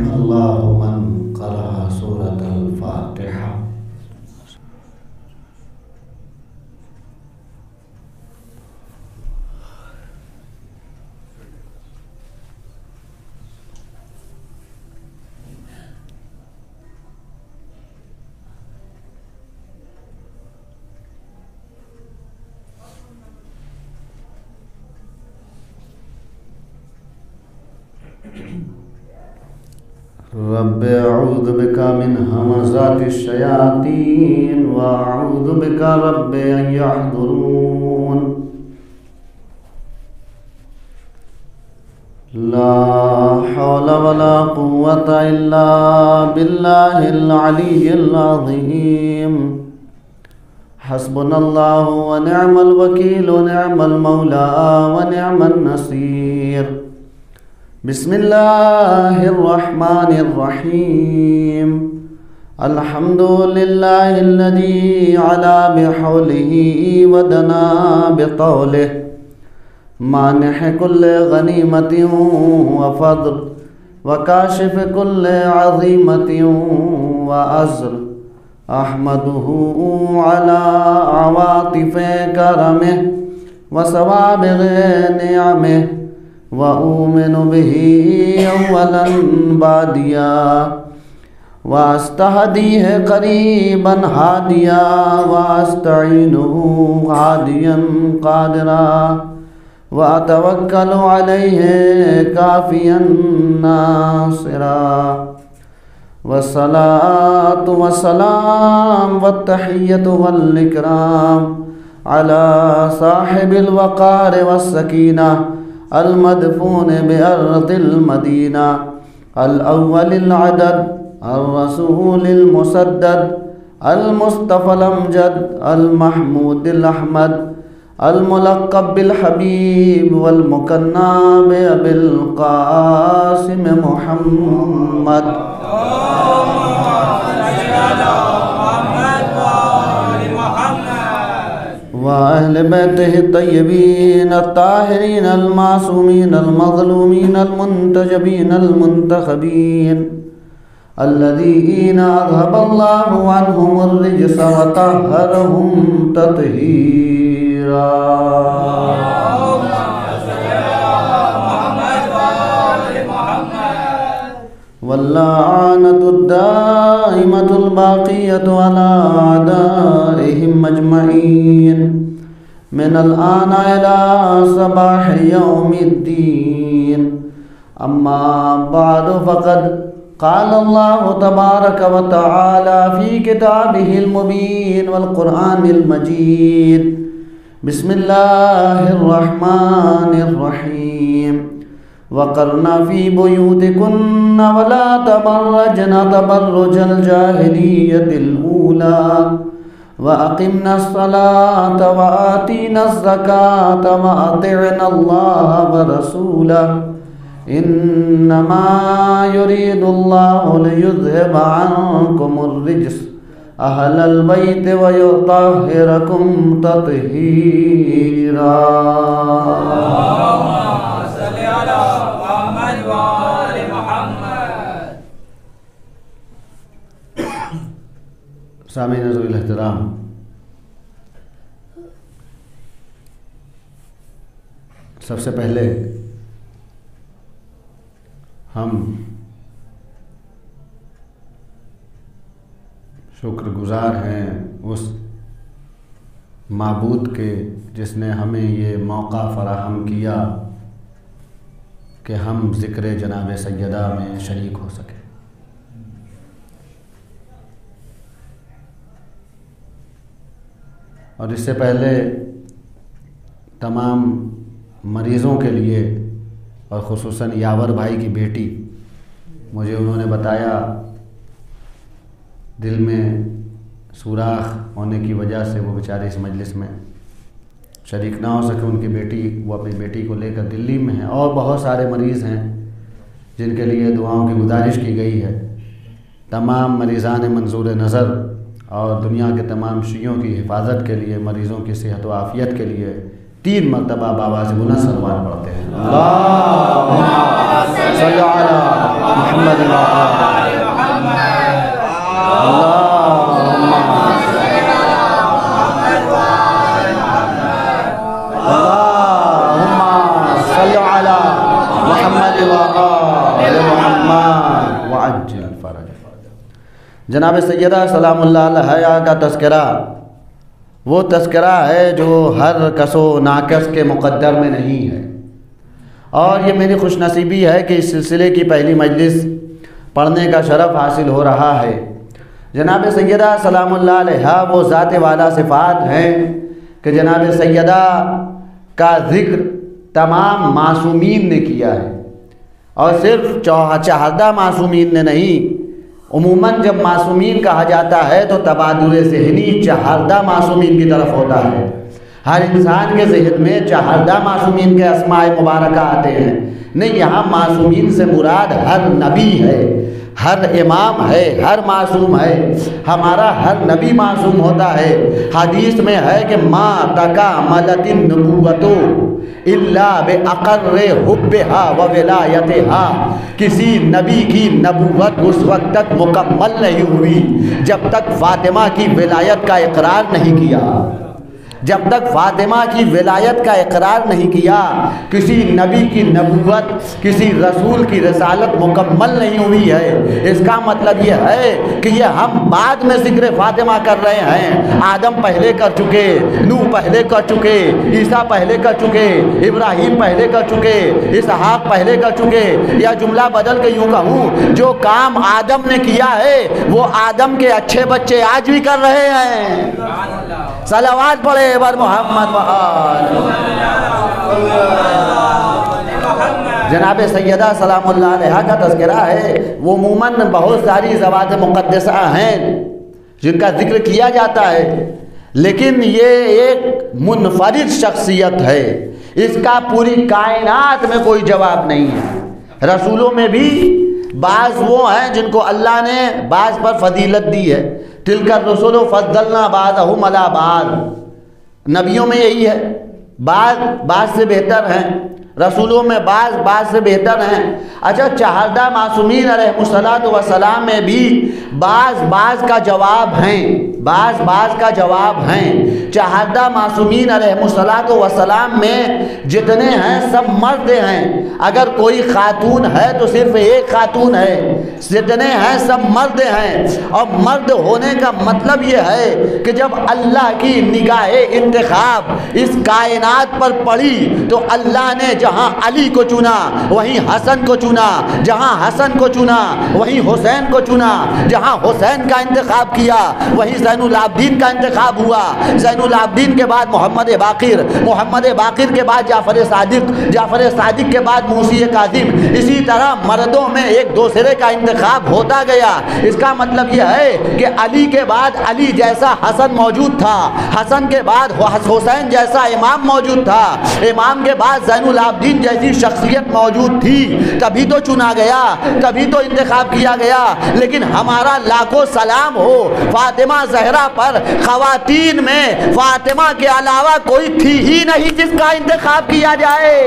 نعم الله من قرأ سورة الفاتحة. رب اعوذ بک من همزات الشیاطین واعوذ بک رب ان یحضرون. لا حول ولا قوة الا باللہ العلی العظیم. حسبنا اللہ ونعم الوکیل نعم المولا ونعم النصیر. بسم اللہ الرحمن الرحیم. الحمد للہ الذی علا بحولہ ودنا بطولہ مانح کل غنیمت وفضل وکاشف کل عظیمت وعزل. احمدہ علی عواطف کرمہ وثوابغ نعمہ وأؤمن به أولا باديا وأستهديه قريبا هاديا وأستعينه هاديا قادرا وأتوكل عليه كافيا ناصرا. والصلاة والسلام والتحية والإكرام على صاحب الوقار والسكينة المدفون بأرض المدينة الأول العدد الرسول المسدد المصطفى الأمجد المحمود الأحمد الملقب بالحبيب والمكنى بأبي القاسم محمد. وأهل بيته الطيبين الطاهرين المعصومين المظلومين المنتجبين المنتخبين الذين أذهب الله عنهم الرجس وطهرهم تطهيرا. واللعنة الدائمة الباقية على أعدائهم أجمعين من الآن إلى صباح يوم الدين. أما بعد فقد قال الله تبارك وتعالى في كتابه المبين والقرآن المجيد. بسم الله الرحمن الرحيم. وقرنا في بيوتكن ولا تبرجن تبرج الجاهلية الأولى وأقمنا الصلاة وآتينا الزكاة وأطعنا الله ورسوله إنما يريد الله ليذهب عنكم الرجس أهل البيت ويطهركم تطهيرا. سامعین ذوی الاحترام، سب سے پہلے ہم شکر گزار ہیں اس معبود کے جس نے ہمیں یہ موقع فراہم کیا کہ ہم ذکر جناب سیدہ میں شریک ہو سکیں. اور اس سے پہلے تمام مریضوں کے لیے اور خصوصاً یاور بھائی کی بیٹی، مجھے انہوں نے بتایا دل میں سوراخ ہونے کی وجہ سے وہ بیچارے اس مجلس میں شریک نہ ہو سکے. ان کی بیٹی، وہ اپنی بیٹی کو لے کر دلی میں ہیں، اور بہت سارے مریض ہیں جن کے لیے دعاؤں کی گزارش کی گئی ہے. تمام مریضان منظور نظر اور دنیا کے تمام شیعوں کی حفاظت کے لیے، مریضوں کی صحت و عافیت کے لیے 3 مرتبہ بآواز بلند صلوات پڑھتے ہیں. اللہم صل علی محمد محمد و آل محمد اللہم صل علی محمد و آل محمد وعجل فرج۔ جناب سیدہ سلام اللہ علیہا کا تذکرہ وہ تذکرہ ہے جو ہر کس و ناقص کے مقدر میں نہیں ہے، اور یہ میری خوش نصیبی ہے کہ اس سلسلے کی پہلی مجلس پڑھنے کا شرف حاصل ہو رہا ہے۔ جناب سیدہ سلام اللہ علیہا وہ ذات والا صفات ہیں کہ جناب سیدہ کا ذکر تمام معصومین نے کیا ہے، اور صرف 14 معصومین نے نہیں، عموماً جب معصومین کہا جاتا ہے تو تبادل ذہنی 14 معصومین کی طرف ہوتا ہے۔ ہر انسان کے ذہن میں 14 معصومین کے اسماء مبارکہ آتے ہیں، نہیں، یہاں معصومین سے مراد ہر نبی ہے، ہر امام ہے، ہر معصوم ہے۔ ہمارا ہر نبی معصوم ہوتا ہے۔ حدیث میں ہے کہ ما تکاملت النبوۃ الا باقر حبھا و ولایتھا، کسی نبی کی نبوت اس وقت تک مکمل نہیں ہوئی جب تک فاطمہ کی ولایت کا اقرار نہیں کیا، جب تک فاطمہ کی ولایت کا اقرار نہیں کیا کسی نبی کی نبوت، کسی رسول کی رسالت مکمل نہیں ہوئی ہے۔ اس کا مطلب یہ ہے کہ یہ ہم بعد میں ذکر فاطمہ کر رہے ہیں۔ آدم پہلے کر چکے، نوح پہلے کر چکے، عیسیٰ پہلے کر چکے، ابراہیم پہلے کر چکے، اسحاق پہلے کر چکے، یا جملہ بدل کے یوں کہوں جو کام آدم نے کیا ہے وہ آدم کے اچھے بچے آج بھی کر رہے ہیں۔ صلوات پڑھے بر محمد و آل جناب سیدہ سلام اللہ علیہا کا تذکرہ ہے۔ وہ عموماً بہت ساری ذوات مقدسہ ہیں جن کا ذکر کیا جاتا ہے، لیکن یہ ایک منفرد شخصیت ہے، اس کا پوری کائنات میں کوئی جواب نہیں ہے۔ رسولوں میں بھی بعض وہ ہیں جن کو اللہ نے بعض پر فضیلت دی ہے، تلک الرسل فضلنا بعضهم علی بعض۔ نبیوں میں یہی ہے، بعض سے بہتر ہیں، رسولوں میں بعض سے بہتر ہیں۔ اچھا، 14 معصومین علیہ السلام میں بھی بعض کا جواب ہیں، بعض کا جواب ہیں۔ 14 معصومین علیہ السلام میں جتنے ہیں سب مرد ہیں، اگر کوئی خاتون ہے تو صرف ایک خاتون ہے، جتنے ہیں سب مرد ہیں۔ اور مرد ہونے کا مطلب یہ ہے کہ جب اللہ کی نگاہ انتخاب اس کائنات پر پڑی تو اللہ نے جہاں علی کو چنا وہیں حسن کو چنا، جہاں حسن کو چنا وہیں حسین کو چنا، جہاں حسین کا انتخاب کیا وہیں زین العابدین کا انتخاب ہوا، زین العابدین کے بعد محمد باقر، محمد باقر کے بعد جعفر صادق، جعفر صادق کے بعد موسی کاظم، اسی طرح مردوں میں ایک دوسرے کا انتخاب ہوتا گیا۔ اس کا مطلب یہ ہے کہ علی کے بعد علی جیسا حسن موجود تھا، حسن کے بعد حسین جیسا امام موجود تھا، امام کے بعد زین العابدین جیسی شخصیت موجود تھی، تبھی تو چنا گیا، تبھی تو انتخاب کیا گیا۔ لیکن ہمارا لاکھوں سلام ہو فاطمہ زہرا پر، خواتین میں فاطمہ کے علاوہ کوئی تھی ہی نہیں جس کا انتخاب کیا جائے۔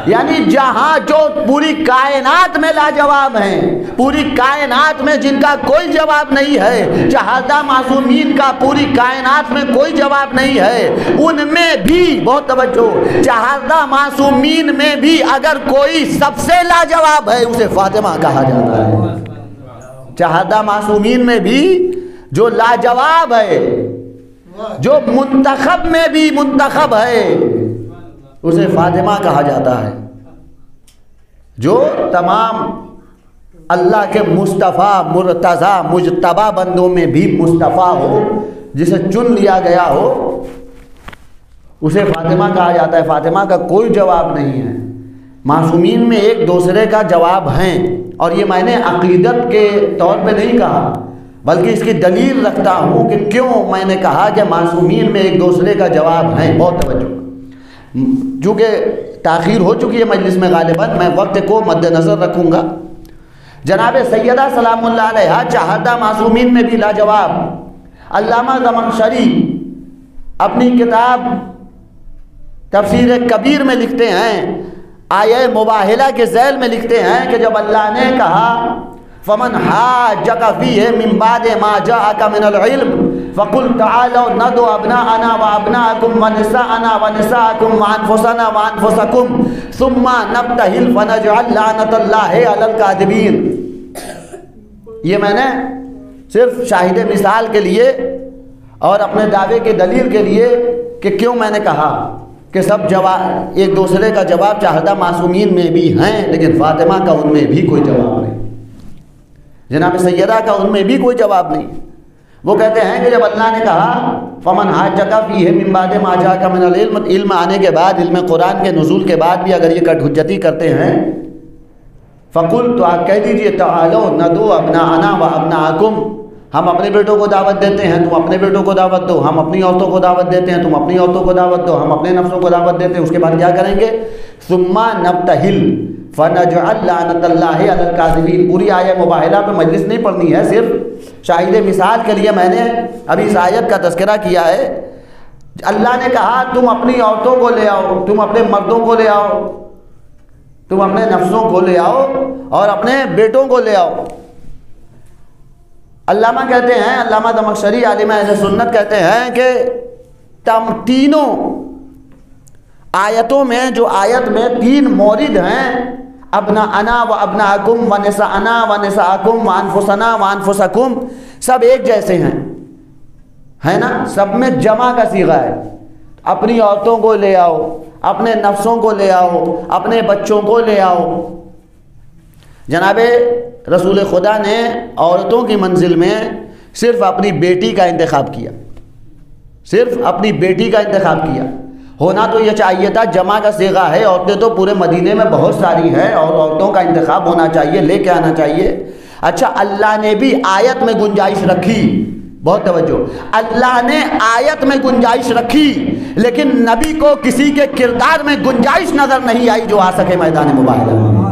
یعنی جہاں جو پوری کائنات میں لاجواب ہیں، پوری کائنات میں جن کا کوئی جواب نہیں ہے، 14 معصومین کا پوری کائنات میں کوئی جواب نہیں ہے، ان میں بھی بہت توجہ، 14 معصومین میں بھی اگر کوئی سب سے لاجواب ہے اسے فاطمہ کہا جاتا ہے۔ 14 معصومین میں بھی جو لاجواب ہے، جو منتخب میں بھی منتخب ہے، اسے فاطمہ کہا جاتا ہے۔ جو تمام اللہ کے مصطفیٰ مرتضیٰ مجتبی بندوں میں بھی مصطفیٰ ہو، جسے چن لیا گیا ہو، اسے فاطمہ کہا جاتا ہے۔ فاطمہ کا کوئی جواب نہیں ہے۔ معصومین میں ایک دوسرے کا جواب ہیں، اور یہ میں نے عقیدت کے طور پہ نہیں کہا، بلکہ اس کی دلیل رکھتا ہوں کہ کیوں میں نے کہا کہ معصومین میں ایک دوسرے کا جواب ہیں۔ بہت توجہ، چونکہ تاخیر ہو چکی ہے مجلس میں، غالباً میں وقت کو مد نظر رکھوں گا۔ جناب سیدہ سلام اللہ علیہا 14 معصومین میں بھی لاجواب۔ علامہ زمخشری اپنی کتاب تفسیر کبیر میں لکھتے ہیں، آیہ مباہلہ کے ذیل میں لکھتے ہیں کہ جب اللہ نے کہا فمن حاجک فیہ من بعد ما جاءک من العلم فقل تعالوا ندعو ابناءنا وابناءکم ونساءنا ونساءکم وانفسنا وانفسکم ثم نبتہل فنجعل لعنت اللہ علی الکاذبین. یہ میں نے صرف شاہد مثال کے لیے اور اپنے دعوے کے دلیل کے لیے کہ کیوں میں نے کہا کہ سب جواب ایک دوسرے کا جواب چاہدہ معصومین میں بھی ہیں، لیکن فاطمہ کا ان میں بھی کوئی جواب نہیں، جناب سیدہ کا ان میں بھی کوئی جواب نہیں. وہ کہتے ہیں کہ جب اللہ نے کہا فمن حاجک فیہ من بعد ما جاءک من العلم، علم آنے کے بعد، علم قرآن کے نزول کے بعد بھی اگر یہ کٹ حجتی کرتے ہیں، فقل تو آپ کہہ دیجئے تعالوا ندعو ابناءنا وابناءکم، ہم اپنے بیٹوں کو دعوت دیتے ہیں، تم اپنے بیٹوں کو دعوت دو، ہم اپنی عورتوں کو دعوت دیتے ہیں، تم اپنی عورتوں کو دعوت دو، ہم اپنے نفسوں کو دعوت دیتے ہیں. اس کے بعد کیا کریں گے؟ ثم نبتہل فنجعل لعنت اللہ علی الکاذبین. پوری آیہ مباہلہ پہ مجلس نہیں پڑھنی ہے، صرف شاہد مثال کے لیے میں نے ابھی اس آیت کا تذکرہ کیا ہے. اللہ نے کہا تم اپنی عورتوں کو لے آؤ، تم اپنے مردوں کو لے آؤ، تم اپنے نفسوں کو لے آؤ اور اپنے بیٹوں کو لے آؤ. علامہ کہتے ہیں، علامہ زمخشری عالم اہل سنت کہتے ہیں کہ تینوں آیتوں میں، جو آیت میں 3 مورد ہیں، ابناءنا و ابناءکم و نساءنا و نساءکم و انفسنا و انفسکم، سب ایک جیسے ہیں، ہے نا؟ سب میں جمع کا صیغہ ہے. اپنی عورتوں کو لے آؤ، اپنے نفسوں کو لے آؤ، اپنے بچوں کو لے آؤ. جناب رسول خدا نے عورتوں کی منزل میں صرف اپنی بیٹی کا انتخاب کیا، صرف اپنی بیٹی کا انتخاب کیا. ہونا تو یہ چاہیے تھا، جمع کا صیغہ ہے، عورتیں تو پورے مدینے میں بہت ساری ہیں اور عورتوں کا انتخاب ہونا چاہیے، لے کے آنا چاہیے. اچھا، اللہ نے بھی آیت میں گنجائش رکھی، بہت توجہ، اللہ نے آیت میں گنجائش رکھی، لیکن نبی کو کسی کے کردار میں گنجائش نظر نہیں آئی جو آ سکے میدان مباہلہ میں.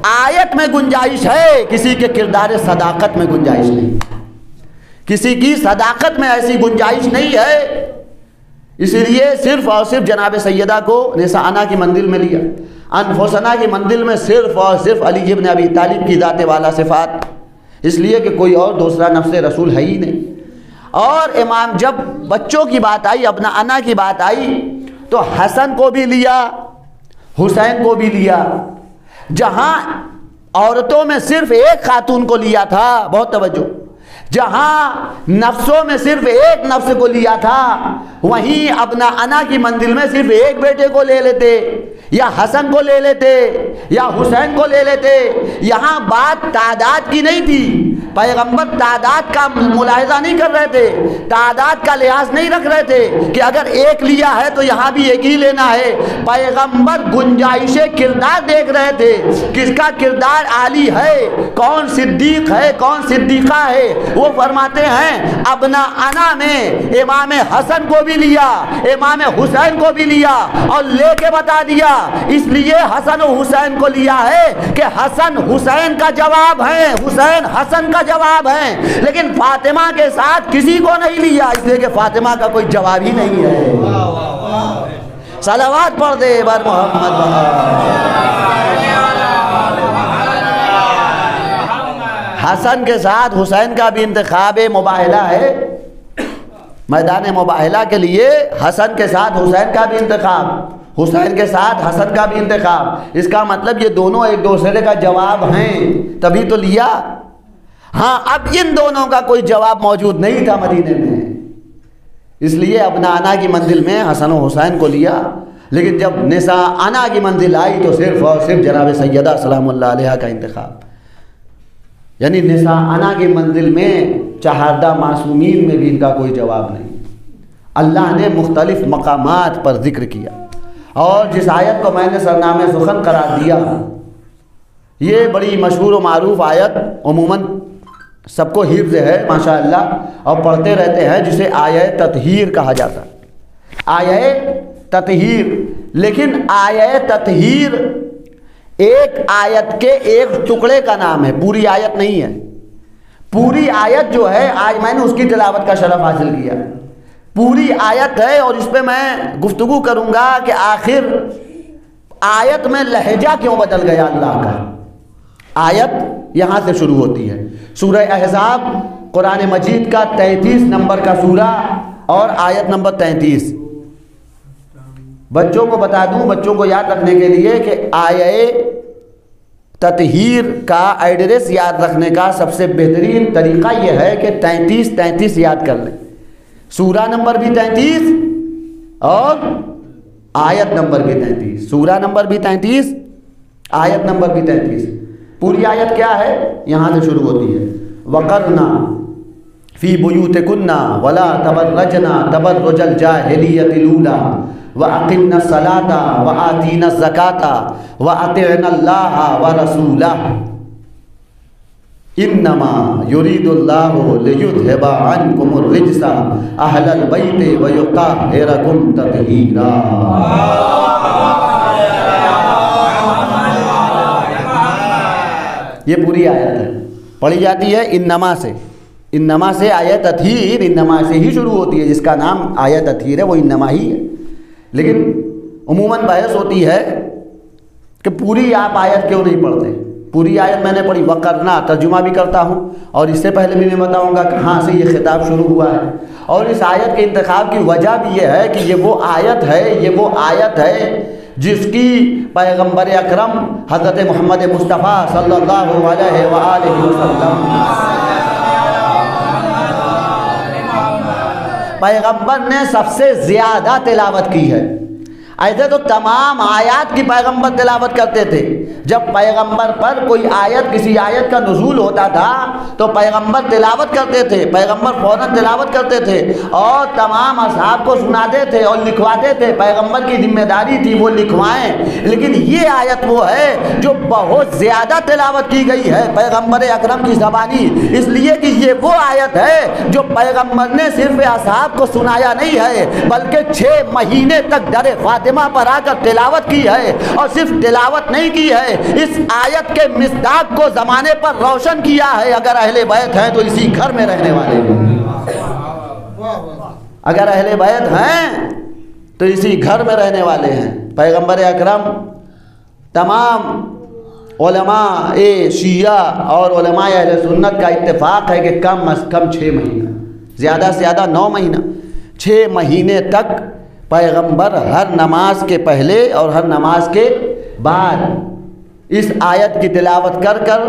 آیت میں گنجائش ہے، کسی کے کردار صداقت میں گنجائش نہیں، کسی کی صداقت میں ایسی گنجائش نہیں ہے. اسی لیے صرف اور صرف جناب سیدہ کو نساءنا کی منزل میں لیا، انفسنا کی منزل میں صرف اور صرف علی ابن ابی طالب کی ذات والا صفات، اس لیے کہ کوئی اور دوسرا نفس رسول ہے ہی نہیں. اور امام جب بچوں کی بات آئی، ابناءنا کی بات آئی، تو حسن کو بھی لیا، حسین کو بھی لیا. جہاں عورتوں میں صرف ایک خاتون کو لیا تھا، بہت توجہ، جہاں نفسوں میں صرف ایک نفس کو لیا تھا، وہیں ابناءنا کی منزل میں صرف ایک بیٹے کو لے لیتے، یا حسن کو لے لیتے، یا حسین کو لے لیتے. یہاں بات تعداد کی نہیں تھی، پیغمبر تعداد کا ملاحظہ نہیں کر رہے تھے، تعداد کا لحاظ نہیں رکھ رہے تھے کہ اگر ایک لیا ہے تو یہاں بھی ایک ہی لینا ہے. پیغمبر گنجائش کردار دیکھ رہے تھے، کس کا کردار عالی ہے، کون صدیق ہے، کون صدیقہ ہے. وہ فرماتے ہیں ابناءنا میں امام حسن کو بھی لیا، امام حسین کو بھی لیا، اور لے کے بتا دیا. اس لیے حسن و حسین کو لیا ہے کہ حسن حسین کا جواب ہے، حسین حسن کا جواب ہے، لیکن فاطمہ کے ساتھ کسی کو نہیں لیا، اس لیے کہ فاطمہ کا کوئی جواب ہی نہیں ہے. صلوات پڑھ دے بر محمد. حسن کے ساتھ حسین کا بھی انتخاب مباہلہ ہے، میدان مباہلہ کے لیے حسن کے ساتھ حسین کا بھی انتخاب، حسین کے ساتھ حسن کا بھی انتخاب. اس کا مطلب یہ دونوں ایک دوسرے کا جواب ہیں، تبھی تو لیا. ہاں، اب ان دونوں کا کوئی جواب موجود نہیں تھا مدینے میں، اس لیے ابناءنا کی منزل میں حسن و حسین کو لیا. لیکن جب نساءنا کی منزل آئی تو صرف اور صرف جناب سیدہ سلام اللہ علیہا کا انتخاب. یعنی نساءنا کی منزل میں چہاردہ معصومین میں بھی ان کا کوئی جواب نہیں. اللہ نے مختلف مقامات پر ذکر کیا، اور جس آیت کو میں نے سرنامے سخن قرار دیا، یہ بڑی مشہور و معروف آیت، عموماً سب کو حفظ ہے ماشاءاللہ اور پڑھتے رہتے ہیں، جسے آیہ تطہیر کہا جاتا ہے. آیہ تطہیر، لیکن آیہ تطہیر ایک آیت کے ایک ٹکڑے کا نام ہے، پوری آیت نہیں ہے. پوری آیت جو ہے، آج میں نے اس کی تلاوت کا شرف حاصل کیا. پوری آیت ہے اور اس پہ میں گفتگو کروں گا کہ آخر آیت میں لہجہ کیوں بدل گیا اللہ کا۔ آیت یہاں سے شروع ہوتی ہے، سورہ احزاب قرآن مجید کا 33 نمبر کا سورہ اور آیت نمبر 33۔ بچوں کو بتا دوں، بچوں کو یاد رکھنے کے لیے کہ آیہ تطہیر کا ایڈریس یاد رکھنے کا سب سے بہترین طریقہ یہ ہے کہ 33 یاد کر لیں۔ سورہ نمبر بھی 33 اور آیت نمبر بھی 33، سورہ نمبر بھی 33، آیت نمبر بھی 33۔ پوری آیت کیا ہے؟ یہاں سے شروع ہوتی ہے، وَقَرْنَا فِي بُيُوتِكُنَّ وَلَا تَبَرَّجْنَا تَبَرُّجَ الْجَاهِلِيَّةِ الْأُولَىٰ وَأَقِمْنَا الصَّلَاةَ وَآتِينَا الزَّكَاةَ وَأَطِعْنَا اللَّهَ وَرَسُولَهُ إِنَّمَا يُرِيدُ اللَّهُ لِيُذْهِبَ عَنْكُمُ الرِّجْسَ أَهْلَ الْبَيْتِ وَيُطَهِّرَكُمْ تَطْهِيرًا۔ یہ پوری آیت ہے، پڑھی جاتی ہے انما سے، انما سے آیت تطہیر انما سے ہی شروع ہوتی ہے، جس کا نام آیت تطہیر ہے وہ انما ہی ہے۔ لیکن عموماً بحث ہوتی ہے کہ پوری آپ آیت کیوں نہیں پڑھتے۔ پوری آیت میں نے پڑھی، وقرنا ترجمہ بھی کرتا ہوں اور اس سے پہلے بھی میں بتاؤں گا کہاں سے یہ خطاب شروع ہوا ہے، اور اس آیت کے انتخاب کی وجہ بھی یہ ہے کہ یہ وہ آیت ہے جس کی پیغمبر اکرم حضرت محمد مصطفیٰ صلی اللہ علیہ وآلہ وسلم پیغمبر نے سب سے زیادہ تلاوت کی ہے۔ ایسے تو تمام آیات کی پیغمبر تلاوت کرتے تھے، جب پیغمبر پر کوئی آیت، کسی آیت کا نزول ہوتا تھا تو پیغمبر تلاوت کرتے تھے، پیغمبر فوراً تلاوت کرتے تھے اور تمام اصحاب کو سناتے تھے اور لکھواتے تھے، پیغمبر کی ذمہ داری تھی وہ لکھوائیں۔ لیکن یہ آیت وہ ہے جو بہت زیادہ تلاوت کی گئی ہے پیغمبر اکرم کی زبانی، اس لیے کہ یہ وہ آیت ہے جو پیغمبر نے صرف اصحاب کو سنایا نہیں ہے بلکہ 6 مہینے تک در فاطمہ پر آ کر تلاوت کی ہے، اور صرف تلاوت نہیں کی ہے، اس آیت کے مصداق کو زمانے پر روشن کیا ہے۔ اگر اہل بیت ہیں تو اسی گھر میں رہنے والے ہیں، اگر اہل بیت ہیں تو اسی گھر میں رہنے والے ہیں۔ پیغمبر اکرم تمام علماء شیعہ اور علماء اہل سنت کا اتفاق ہے کہ کم از کم 6 مہینہ، زیادہ سے زیادہ 9 مہینہ، 6 مہینے تک پیغمبر ہر نماز کے پہلے اور ہر نماز کے بعد اس آیت کی تلاوت کر کر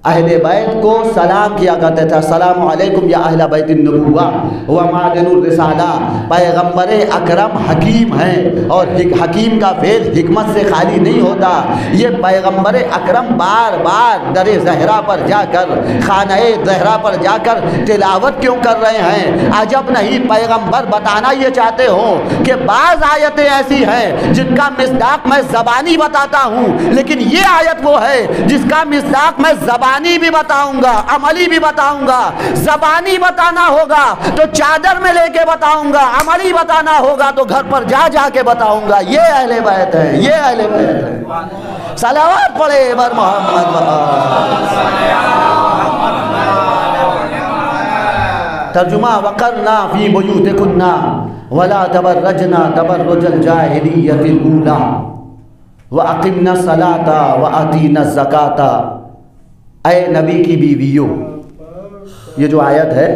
اہل بیت کو سلام کیا کرتے تھا، السلام علیکم یا اہل بیت النبوہ و معدن الرسالہ۔ پیغمبر اکرم حکیم ہیں اور حکیم کا فعل حکمت سے خالی نہیں ہوتا۔ یہ پیغمبر اکرم بار بار در زہرا پر جا کر، خانہ زہرا پر جا کر تلاوت کیوں کر رہے ہیں؟ عجب نہیں پیغمبر بتانا یہ چاہتے ہوں کہ بعض آیتیں ایسی ہیں جن کا مصداق میں زبانی بتاتا ہوں، لیکن یہ آیت وہ ہے جس کا مصداق میں زبانی بھی بتاؤں گا، عملی بھی بتاؤں گا۔ زبانی بتانا ہوگا تو چادر میں لے کے بتاؤں گا، عملی بتانا ہوگا تو گھر پر جا جا کے بتاؤں گا۔ یہ اہل بیت ہے، یہ اہل بیت ہے۔ صلوات پڑھے بر محمد۔ ترجمہ، وقرنا فی بیوتکن ولا تبرجنا تبرج الجاہلیۃ الاولی واقمنا الصلاۃ وآتینا الزکاۃ۔ اے نبی کی بیویوں، یہ جو آیت ہے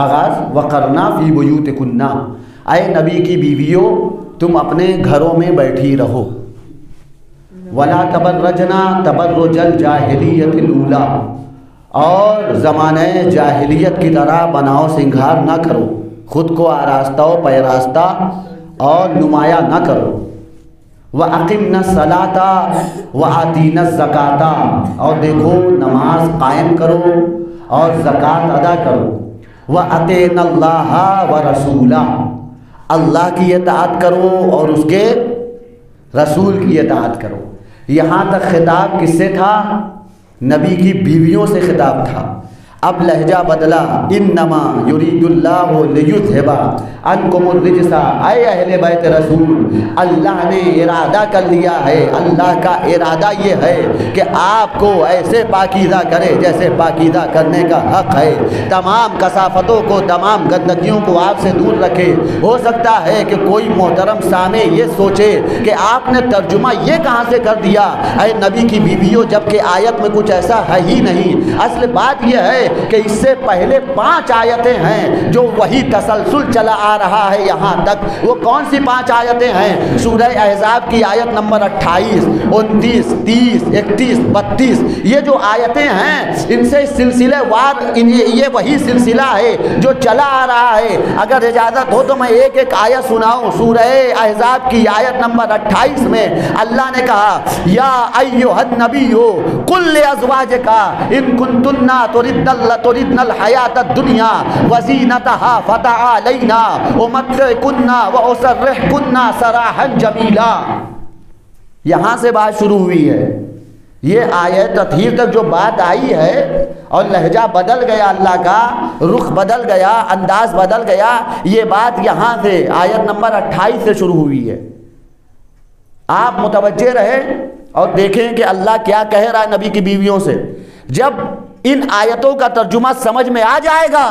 آغاز وقرنا فی بیوتکن، اے نبی کی بیویوں تم اپنے گھروں میں بیٹھی رہو، ولا تبرجنا تبرج الجاہلیۃ الاولی، اور زمانہ جاہلیت کی طرح بناؤ سنگھار نہ کرو، خود کو آراستہ و پیراستہ اور نمایاں نہ کرو۔ وَأَقِمْنَا الصَّلَاةَ وَآتِينَا الزَّكَاةَ، اور دیکھو نماز قائم کرو اور زکوٰۃ ادا کرو۔ وَأَطِعْنَا اللَّهَ وَرَسُولَهُ، اللہ کی اطاعت کرو اور اس کے رسول کی اطاعت کرو۔ یہاں تک خطاب کس سے تھا؟ نبی کی بیویوں سے خطاب تھا۔ اب لہجہ بدلا، انما یرید اللہ لیذھب عنکم الرجس، اے اہل بیت رسول اللہ نے ارادہ کر لیا ہے، اللہ کا ارادہ یہ ہے کہ آپ کو ایسے پاکیزہ کرے جیسے پاکیزہ کرنے کا حق ہے، تمام کثافتوں کو، تمام گندگیوں کو آپ سے دور رکھے۔ ہو سکتا ہے کہ کوئی محترم سامع یہ سوچے کہ آپ نے ترجمہ یہ کہاں سے کر دیا اے نبی کی بیویوں، جبکہ آیت میں کچھ ایسا ہے ہی نہیں۔ اصل بات یہ ہے کہ اس سے پہلے 5 آیتیں ہیں جو وہی تسلسل چلا آ رہا ہے یہاں تک۔ وہ کون سی 5 آیتیں ہیں؟ سورہ احزاب کی آیت نمبر 28، 29، 30، 31، 32، یہ جو آیتیں ہیں ان سے سلسلے وار یہ وہی سلسلہ ہے جو چلا آ رہا ہے۔ اگر اجازت ہو تو میں ایک ایک آیت سناؤں۔ سورہ احزاب کی آیت نمبر 28 میں اللہ نے کہا یا ایھا النبی قل لازواجک ان کنتن تردن الحیات الدنیا وزینتها فتعالینا امتعکن واسرحکن سراحا جمیلا۔ یہاں سے بات شروع ہوئی ہے۔ یہ آیت تطہیر تک جو بات آئی ہے اور لہجہ بدل گیا، اللہ کا رخ بدل گیا، انداز بدل گیا، یہ بات یہاں سے آیت نمبر 28 سے شروع ہوئی ہے۔ آپ متوجہ رہے اور دیکھیں کہ اللہ کیا کہہ رہا ہے نبی کی بیویوں سے۔ جب ان آیتوں کا ترجمہ سمجھ میں آ جائے گا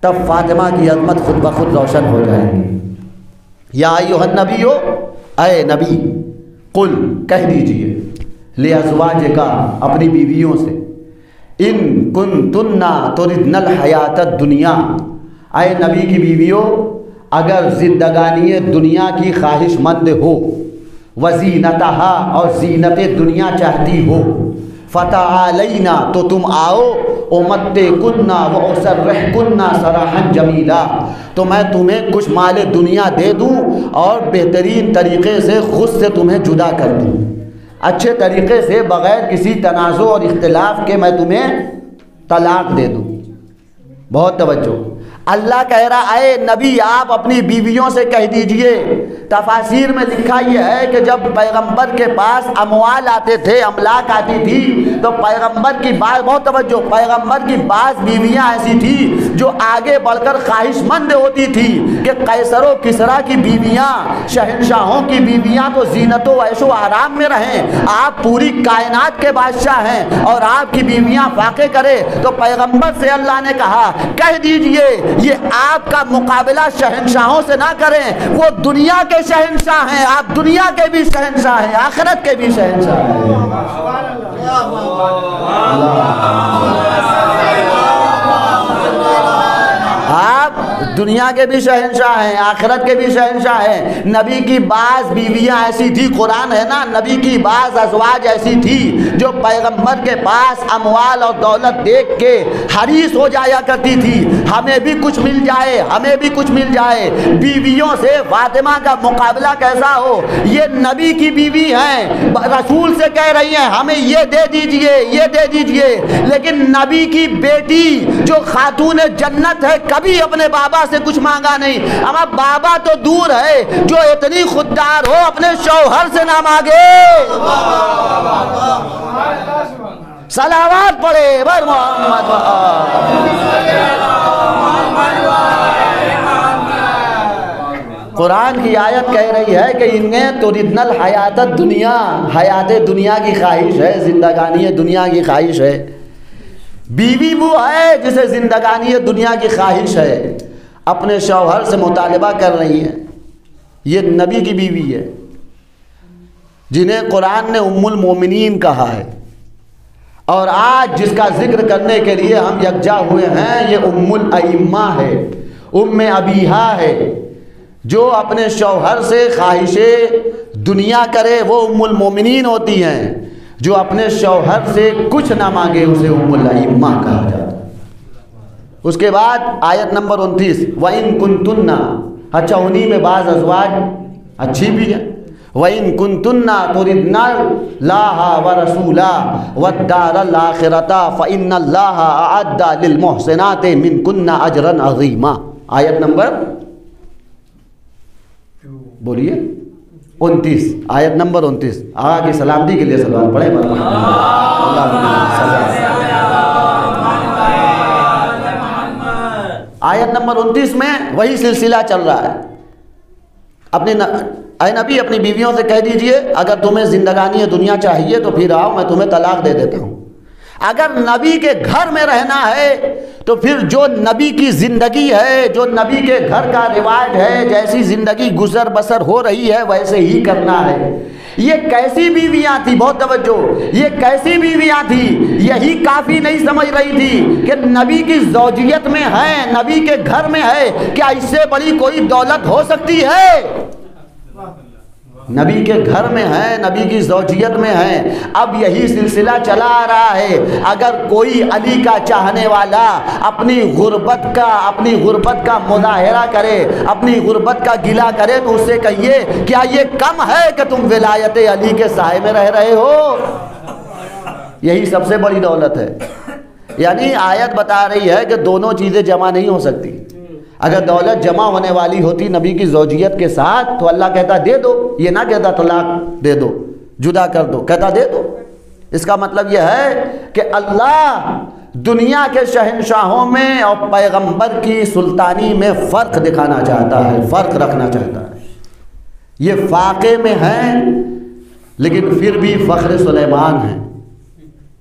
تب فاطمہ کی عظمت خود بخود روشن ہو جائے گی۔ یا ایھا النبی، اے نبی، قل کہہ دیجئے، لازواجک اپنی بیویوں سے، ان کنتن تردن الحیات الدنیا، اے نبی کی بیویوں اگر زندگانی دنیا کی خواہش مند ہو، وزینتہا اور زینت دنیا چاہتی ہو، فتعالینا تو تم آؤ، امتعکن واسرحکن سراحا جمیلا، تو میں تمہیں کچھ مال دنیا دے دوں اور بہترین طریقے سے خود سے تمہیں جدا کر دوں، اچھے طریقے سے بغیر کسی تنازع اور اختلاف کے میں تمہیں طلاق دے دوں۔ بہت توجہ، اللہ کہہ رہا اے نبی آپ اپنی بیویوں سے کہہ دیجئے۔ تفاسیر میں لکھا یہ ہے کہ جب پیغمبر کے پاس اموال آتے تھے، املاک آتی تھی، تو پیغمبر کی بہت توجہ، پیغمبر کی بعض بیویاں ایسی تھی جو آگے بڑھ کر خواہش مند ہوتی تھی کہ قیصر و کسریٰ کی بیویاں، شہنشاہوں کی بیویاں تو زینت و عیش و آرام میں رہیں، آپ پوری کائنات کے بادشاہ ہیں اور آپ کی بیویاں فاقے کرے۔ تو پیغمبر سے اللہ نے کہا کہہ دیجئے یہ آپ کا مقابلہ شہنشاہوں سے نہ کریں، وہ دنیا کے شہنشاہ ہیں، آپ دنیا کے بھی شہنشاہ ہیں، آخرت کے بھی شہنشاہ ہیں۔ آپ دنیا کے بھی شہنشاہ ہیں، آخرت کے بھی شہنشاہ ہیں۔ نبی کی بعض بیویاں ایسی تھی، قرآن ہے نا، نبی کی بعض ازواج ایسی تھی جو پیغمبر کے پاس اموال اور دولت دیکھ کے حریص ہو جایا کرتی تھی، ہمیں بھی کچھ مل جائے، ہمیں بھی کچھ مل جائے۔ بیویوں سے فاطمہ کا مقابلہ کیسا ہو؟ یہ نبی کی بیوی ہیں، رسول سے کہہ رہی ہیں ہمیں یہ دے دیجئے، یہ دے دیجئے، لیکن نبی کی بیٹی جو خاتون جنت ہے کبھی اپنے بابا سے کچھ مانگا نہیں۔ اما بابا تو دور ہے، جو اتنی خوددار ہو اپنے شوہر سے نہ مانگے۔ صلوات پڑھے بر محمد۔ قرآن کی آیت کہہ رہی ہے کہ انہیں تردن الحیات الدنیا، حیات دنیا کی خواہش ہے، زندگانی دنیا کی خواہش ہے۔ بیوی وہ ہے جسے زندگانی دنیا کی خواہش ہے، اپنے شوہر سے مطالبہ کر رہی ہے۔ یہ نبی کی بیوی ہے جنہیں قرآن نے ام المومنین کہا ہے، اور آج جس کا ذکر کرنے کے لیے ہم یکجا ہوئے ہیں یہ ام الائمہ ہے، ام ابیہا ہے۔ جو اپنے شوہر سے خواہش دنیا کرے وہ ام المومنین ہوتی ہیں، جو اپنے شوہر سے کچھ نہ مانگے اسے ام الائمہ کہا جاتا ہے۔ اس کے بعد آیت نمبر 29، وَإِن كُنتُنَّ، اچھا انہی میں بعض ازواج اچھی بھی ہیں، وَإِن كُنتُنَّ تُرِدْنَ اللَّهَ وَرَسُولَهُ وَالدَّارَ الْآخِرَةَ فَإِنَّ اللَّهَ أَعَدَّ لِلْمُحْسِنَاتِ مِنكُنَّ أَجْرًا عَظِيمًا۔ آیت نمبر بولیے 29، آیت نمبر 29۔ آقا کی سلامتی کے لیے صلوات پڑھیں۔ آیت نمبر 29 میں وہی سلسلہ چل رہا ہے. اے نبی اپنی بیویوں سے کہہ دیجئے اگر تمہیں زندگانی دنیا چاہیے تو پھر آؤ، میں تمہیں طلاق دے دیتا ہوں. اگر نبی کے گھر میں رہنا ہے تو پھر جو نبی کی زندگی ہے، جو نبی کے گھر کا رواج ہے، جیسی زندگی گزر بسر ہو رہی ہے ویسے ہی کرنا ہے. یہ کیسی بیویاں تھی، بہت توجہ، یہ کیسی بیویاں تھی؟ یہی کافی نہیں سمجھ رہی تھی کہ نبی کی زوجیت میں ہے، نبی کے گھر میں ہے، کیا اس سے بڑی کوئی دولت ہو سکتی ہے؟ نبی کے گھر میں ہے، نبی کی زوجیت میں ہے. اب یہی سلسلہ چلا آ رہا ہے. اگر کوئی علی کا چاہنے والا اپنی غربت کا مظاہرہ کرے، اپنی غربت کا گلہ کرے تو اس سے کہیے کیا یہ کم ہے کہ تم ولایت علی کے سائے میں رہ رہے ہو؟ یہی سب سے بڑی دولت ہے. یعنی آیت بتا رہی ہے کہ دونوں چیزیں جمع نہیں ہو سکتی. اگر دولت جمع ہونے والی ہوتی نبی کی زوجیت کے ساتھ تو اللہ کہتا دے دو، یہ نہ کہتا طلاق دے دو، جدا کر دو، کہتا دے دو. اس کا مطلب یہ ہے کہ اللہ دنیا کے شہنشاہوں میں اور پیغمبر کی سلطانی میں فرق دکھانا چاہتا ہے، فرق رکھنا چاہتا ہے. یہ فاقے میں ہیں لیکن پھر بھی فخر سلیمان ہیں.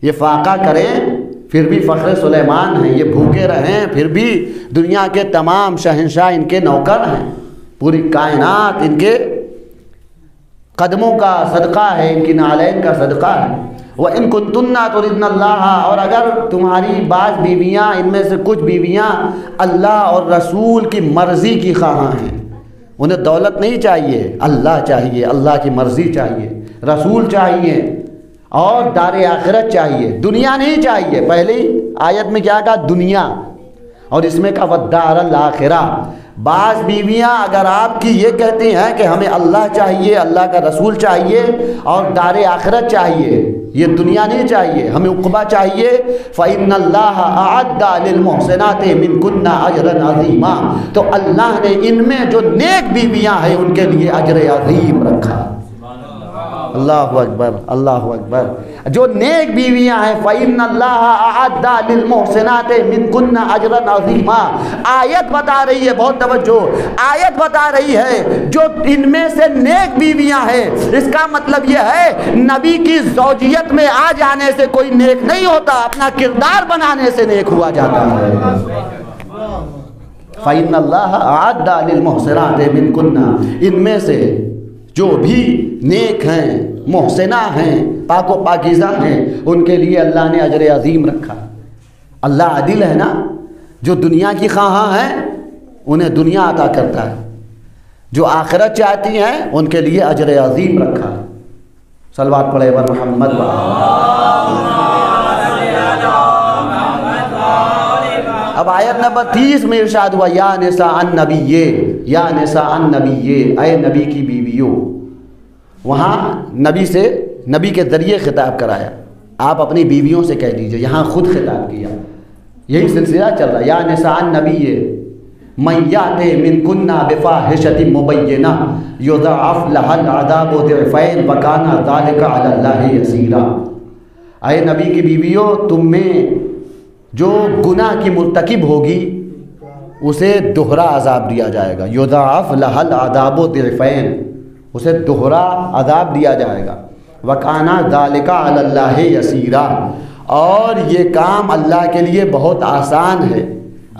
یہ فاقہ کریں پھر بھی فخر سلیمان ہیں، یہ بھوکے رہیں پھر بھی دنیا کے تمام شہنشاہ ان کے نوکر ہیں. پوری کائنات ان کے قدموں کا صدقہ ہے، ان کی نعلین کا صدقہ ہے. وَإِن كُنتُنَّ تُرِدْنَ اللَّهَ، اور اگر تمہاری بعض بیویاں، ان میں سے کچھ بیویاں اللہ اور رسول کی مرضی کی خواہاں ہیں، انہیں دولت نہیں چاہیے، اللہ چاہیے، اللہ کی مرضی چاہیے، رسول چاہیے اور دار آخرت چاہیے، دنیا نہیں چاہیے. پہلی آیت میں کیا کہا؟ دنیا، اور اس میں کہا وَالدَّارَ الْآخِرَةَ. بعض بیویاں اگر آپ کی یہ کہتی ہیں کہ ہمیں اللہ چاہیے، اللہ کا رسول چاہیے اور دار آخرت چاہیے، یہ دنیا نہیں چاہیے، ہمیں عقبہ چاہیے، فَإِنَّ اللَّهَ أَعَدَّ لِلْمُحْسِنَاتِ مِنْكُنَّ أَجْرًا عَظِيمًا. تو اللہ نے ان میں جو نیک بیویاں ہیں ان کے لیے اجر عظیم رکھا. اللہ اکبر، اللہ اکبر. جو نیک بیویاں ہیں فَإِنَّ اللَّهَ أَعَدَّ لِلْمُحْسِنَاتِ مِنْكُنَّ أَجْرًا عَظِيمًا. آیت بتا رہی ہے، بہت توجہ، آیت بتا رہی ہے جو ان میں سے نیک بیویاں ہیں. اس کا مطلب یہ ہے نبی کی زوجیت میں آ جانے سے کوئی نیک نہیں ہوتا، اپنا کردار بنانے سے نیک ہوا جاتا ہے. فَإِنَّ اللَّهَ أَعَدَّ لِلْمُحْسِنَاتِ مِنْكُنَّ، ان میں سے جو بھی نیک ہیں، محسنہ ہیں، پاک و پاکیزہ ہیں، ان کے لیے اللہ نے اجر عظیم رکھا. اللہ عادل ہے نا، جو دنیا کی خواہاں ہیں انہیں دنیا عطا کرتا ہے، جو آخرت چاہتی ہیں ان کے لیے اجر عظیم رکھا ہے. صلوات پڑھے بر محمد. اب آیت نمبر 30 میں ارشاد ہوا یا نساء النبی، یا نساء النبی، اے نبی کی بیویوں. وہاں نبی سے، نبی کے ذریعے خطاب کرایا، آپ اپنی بیویوں سے کہہ دیجئے. یہاں خود خطاب کیا. یہی سلسلہ چل رہا ہے. یا نساء النبی من یأت منکن بفاحشۃ مبینہ یضاعف لها العذاب ضعفین وکان ذلک علی اللہ یسیرا. اے نبی کی بیویوں، تم میں جو گناہ کی مرتکب ہوگی اسے دوہرا عذاب دیا جائے گا. یضاعف لها العذاب ضعفین، اسے دوہرا عذاب دیا جائے گا. وَكَانَ ذَلِكَ عَلَى اللَّهِ يَسِيرًا، اور یہ کام اللہ کے لیے بہت آسان ہے.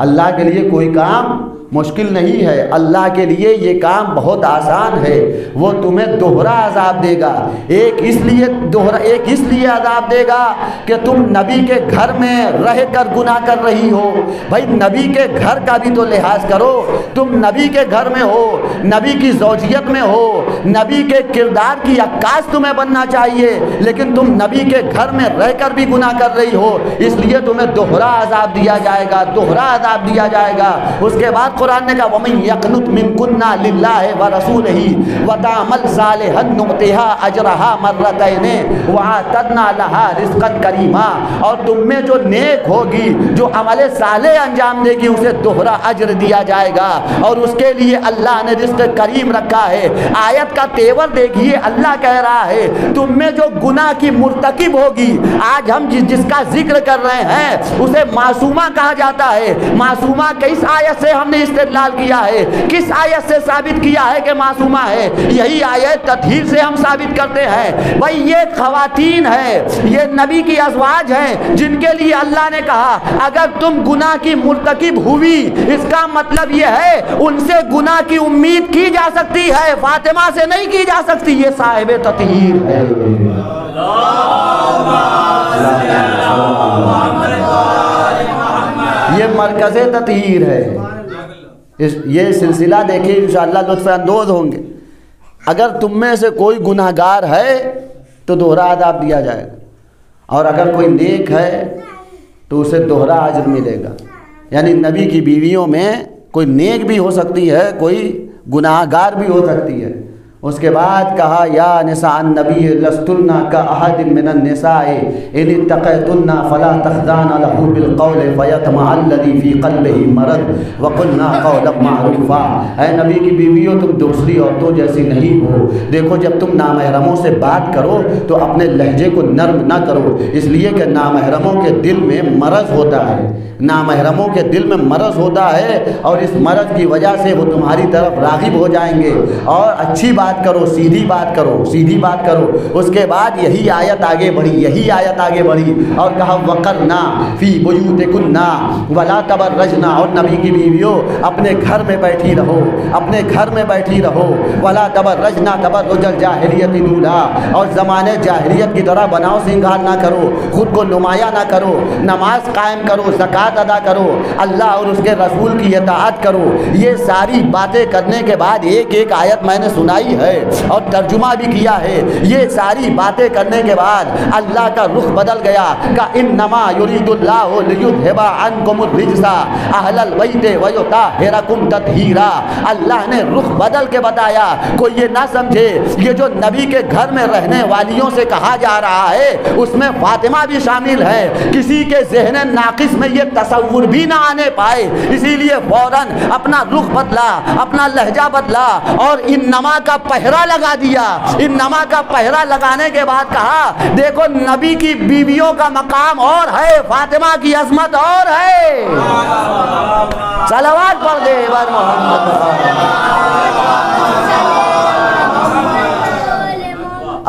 اللہ کے لیے کوئی کام مشکل نہیں ہے، اللہ کے لیے یہ کام بہت آسان ہے. وہ تمہیں دوہرا عذاب دے گا. ایک اس لیے عذاب دے گا کہ تم نبی کے گھر میں رہ کر گناہ کر رہی ہو. بھائی نبی کے گھر کا بھی تو لحاظ کرو. تم نبی کے گھر میں ہو، نبی کی زوجیت میں ہو، نبی کے کردار کی عکاس تمہیں بننا چاہیے، لیکن تم نبی کے گھر میں رہ کر بھی گناہ کر رہی ہو، اس لیے تمہیں دوہرا عذاب دیا جائے گا، دوہرا عذاب دیا جائے گا. اس کے بعد قرآن نے کہا وَمَن يَقْنُتْ مِنكُنَّ لِلَّهِ وَرَسُولِهِ وَتَعْمَلْ صَالِحًا نُؤْتِهَا أَجْرَهَا مَرَّتَيْنِ وَأَعْتَدْنَا لَهَا رِزْقًا كَرِيمًا، اور تم میں جو نیک ہوگی، جو عمل صالح انجام دے گی، اسے دوہرا اجر دیا جائے گا، اور اس کے لیے اللہ نے رزق کریم رکھا ہے۔ آیت کا تیور دیکھیے، اللہ کہہ رہا ہے تم میں جو گناہ کی مرتکب ہوگی، آج ہم جس کا ذکر کر رہے ہیں اسے معصومہ کہا جاتا ہے۔ معصومہ کس آیت سے ہم نے استدلال کیا ہے؟ کس آیت سے ثابت کیا ہے کہ معصومہ ہے؟ یہی آیت تطہیر سے ہم ثابت کرتے ہیں۔ بھائی یہ خواتین ہیں، یہ نبی کی ازواج ہیں، جن کے لیے اللہ نے کہا اگر تم گناہ کی مرتکب ہوئی، اس کا مطلب یہ ہے ان سے گناہ کی امید کی جا سکتی ہے، فاطمہ سے نہیں کی جا سکتی۔ یہ صاحب تطہیر ہے۔ یہ مرکز تطہیر ہے۔ یہ سلسلہ دیکھیں، انشاءاللہ لطف اندوز ہوں گے۔ اگر تم میں سے کوئی گناہگار ہے تو دوہرا عذاب دیا جائے گا، اور اگر کوئی نیک ہے تو اسے دوہرا اجر ملے گا۔ یعنی نبی کی بیویوں میں کوئی نیک بھی ہو سکتی ہے، کوئی گناہگار بھی ہو سکتی ہے۔ اس کے بعد کہا یا نساء النبی لستن کاحد من النساء ان اتقیتن فلا تخضعن له بالقول فیطمع الذی فی قلبہ مرض وقلن قولا معروفا۔ اے نبی کی بیویوں، تم دوسری عورتوں جیسی نہیں ہو۔ دیکھو جب تم نامحرموں سے بات کرو تو اپنے لہجے کو نرم نہ کرو، اس لیے کہ نامحرموں کے دل میں مرض ہوتا ہے، نامحرموں کے دل میں مرض ہوتا ہے، اور اس مرض کی وجہ سے وہ تمہاری طرف راغب ہو جائیں گے۔ اور اچھی بات کرو، سیدھی بات کرو، سیدھی بات کرو۔ اس کے بعد یہی آیت آگے بڑھی، یہی آیت آگے بڑھی اور کہا وقرنا فی بیوتکنا ولا تبرجنا، اور نبی کی بیویوں اپنے گھر میں بیٹھی رہو، اپنے گھر میں بیٹھی رہو۔ ولا تبرجنا تبرج الجاہلیت الاولی، اور زمانے جاہلیت کی طرح بناؤ سنگار نہ کرو، خود کو نمایاں نہ کرو، نماز قائم کرو، زکوٰۃ ادا کرو، اللہ اور اس کے رسول کی اطاعت کرو۔ یہ ساری باتیں کرنے کے بعد ایک ایک آیت میں نے سنائی ہے اور ترجمہ بھی کیا ہے۔ یہ ساری باتیں کرنے کے بعد اللہ کا رخ بدل گیا کہ انما یرید اللہ لیذھب عنکم الرجس اہل البیت ویطہرکم تطہیرا۔ اللہ نے رخ بدل کے بتایا، کوئی یہ نہ سمجھے یہ جو نبی کے گھر میں رہنے والیوں سے کہا جا رہا ہے اس میں فاطمہ بھی شامل ہے۔ کسی کے ذہن ناقص میں یہ تصور بھی نہ آنے پائے، اسی لیے فوراً اپنا رخ بدلا، اپنا لہجہ بدلا اور انما کا پہرا لگا دیا۔ انما کا پہرا لگانے کے بعد کہا دیکھو نبی کی بیویوں کا مقام اور ہے، فاطمہ کی عظمت اور ہے۔ صلوات پڑھ دے بر محمد۔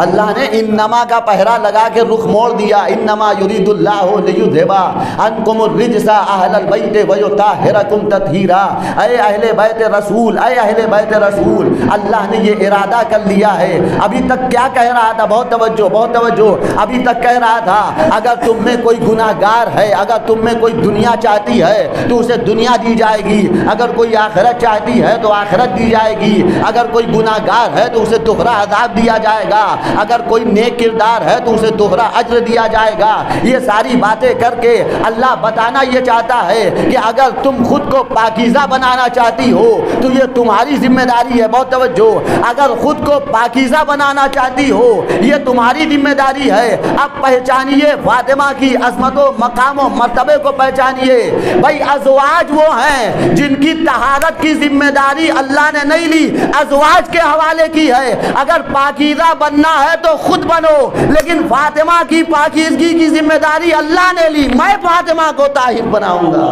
اللہ نے انما کا پہرا لگا کے رخ موڑ دیا۔ انما یرید اللہ لیذھب عنکم الرجس اہل البیت ویطہرکم تطہیرا۔ اے اہل بیت رسول، اے اہل بیت رسول، اللہ نے یہ ارادہ کر لیا ہے۔ ابھی تک کیا کہہ رہا تھا؟ بہت توجہ، بہت توجہ۔ ابھی تک کہہ رہا تھا اگر تم میں کوئی گناہگار ہے، اگر تم میں کوئی دنیا چاہتی ہے تو اسے دنیا دی جائے گی، اگر کوئی آخرت چاہتی ہے تو آخرت دی جائے گی، اگر کوئی گناہگار ہے تو اسے دوہرا عذاب دیا جائے گا، اگر کوئی نیک کردار ہے تو اسے دوہرا اجر دیا جائے گا۔ یہ ساری باتیں کر کے اللہ بتانا یہ چاہتا ہے کہ اگر تم خود کو پاکیزہ بنانا چاہتی ہو تو یہ تمہاری ذمہ داری ہے۔ بہت توجہ، اگر خود کو پاکیزہ بنانا چاہتی ہو یہ تمہاری ذمہ داری ہے۔ اب پہچانیے فاطمہ کی عظمت و مقام و مرتبے کو پہچانیے۔ بھائی ازواج وہ ہیں جن کی طہارت کی ذمہ داری اللہ نے نہیں لی، ازواج کے حوالے کی ہے۔ اگر پاکیزہ بننا ہے تو خود بنو، لیکن فاطمہ کی پاکیزگی کی ذمہ داری اللہ نے لی، میں فاطمہ کو طاہر بناؤں گا۔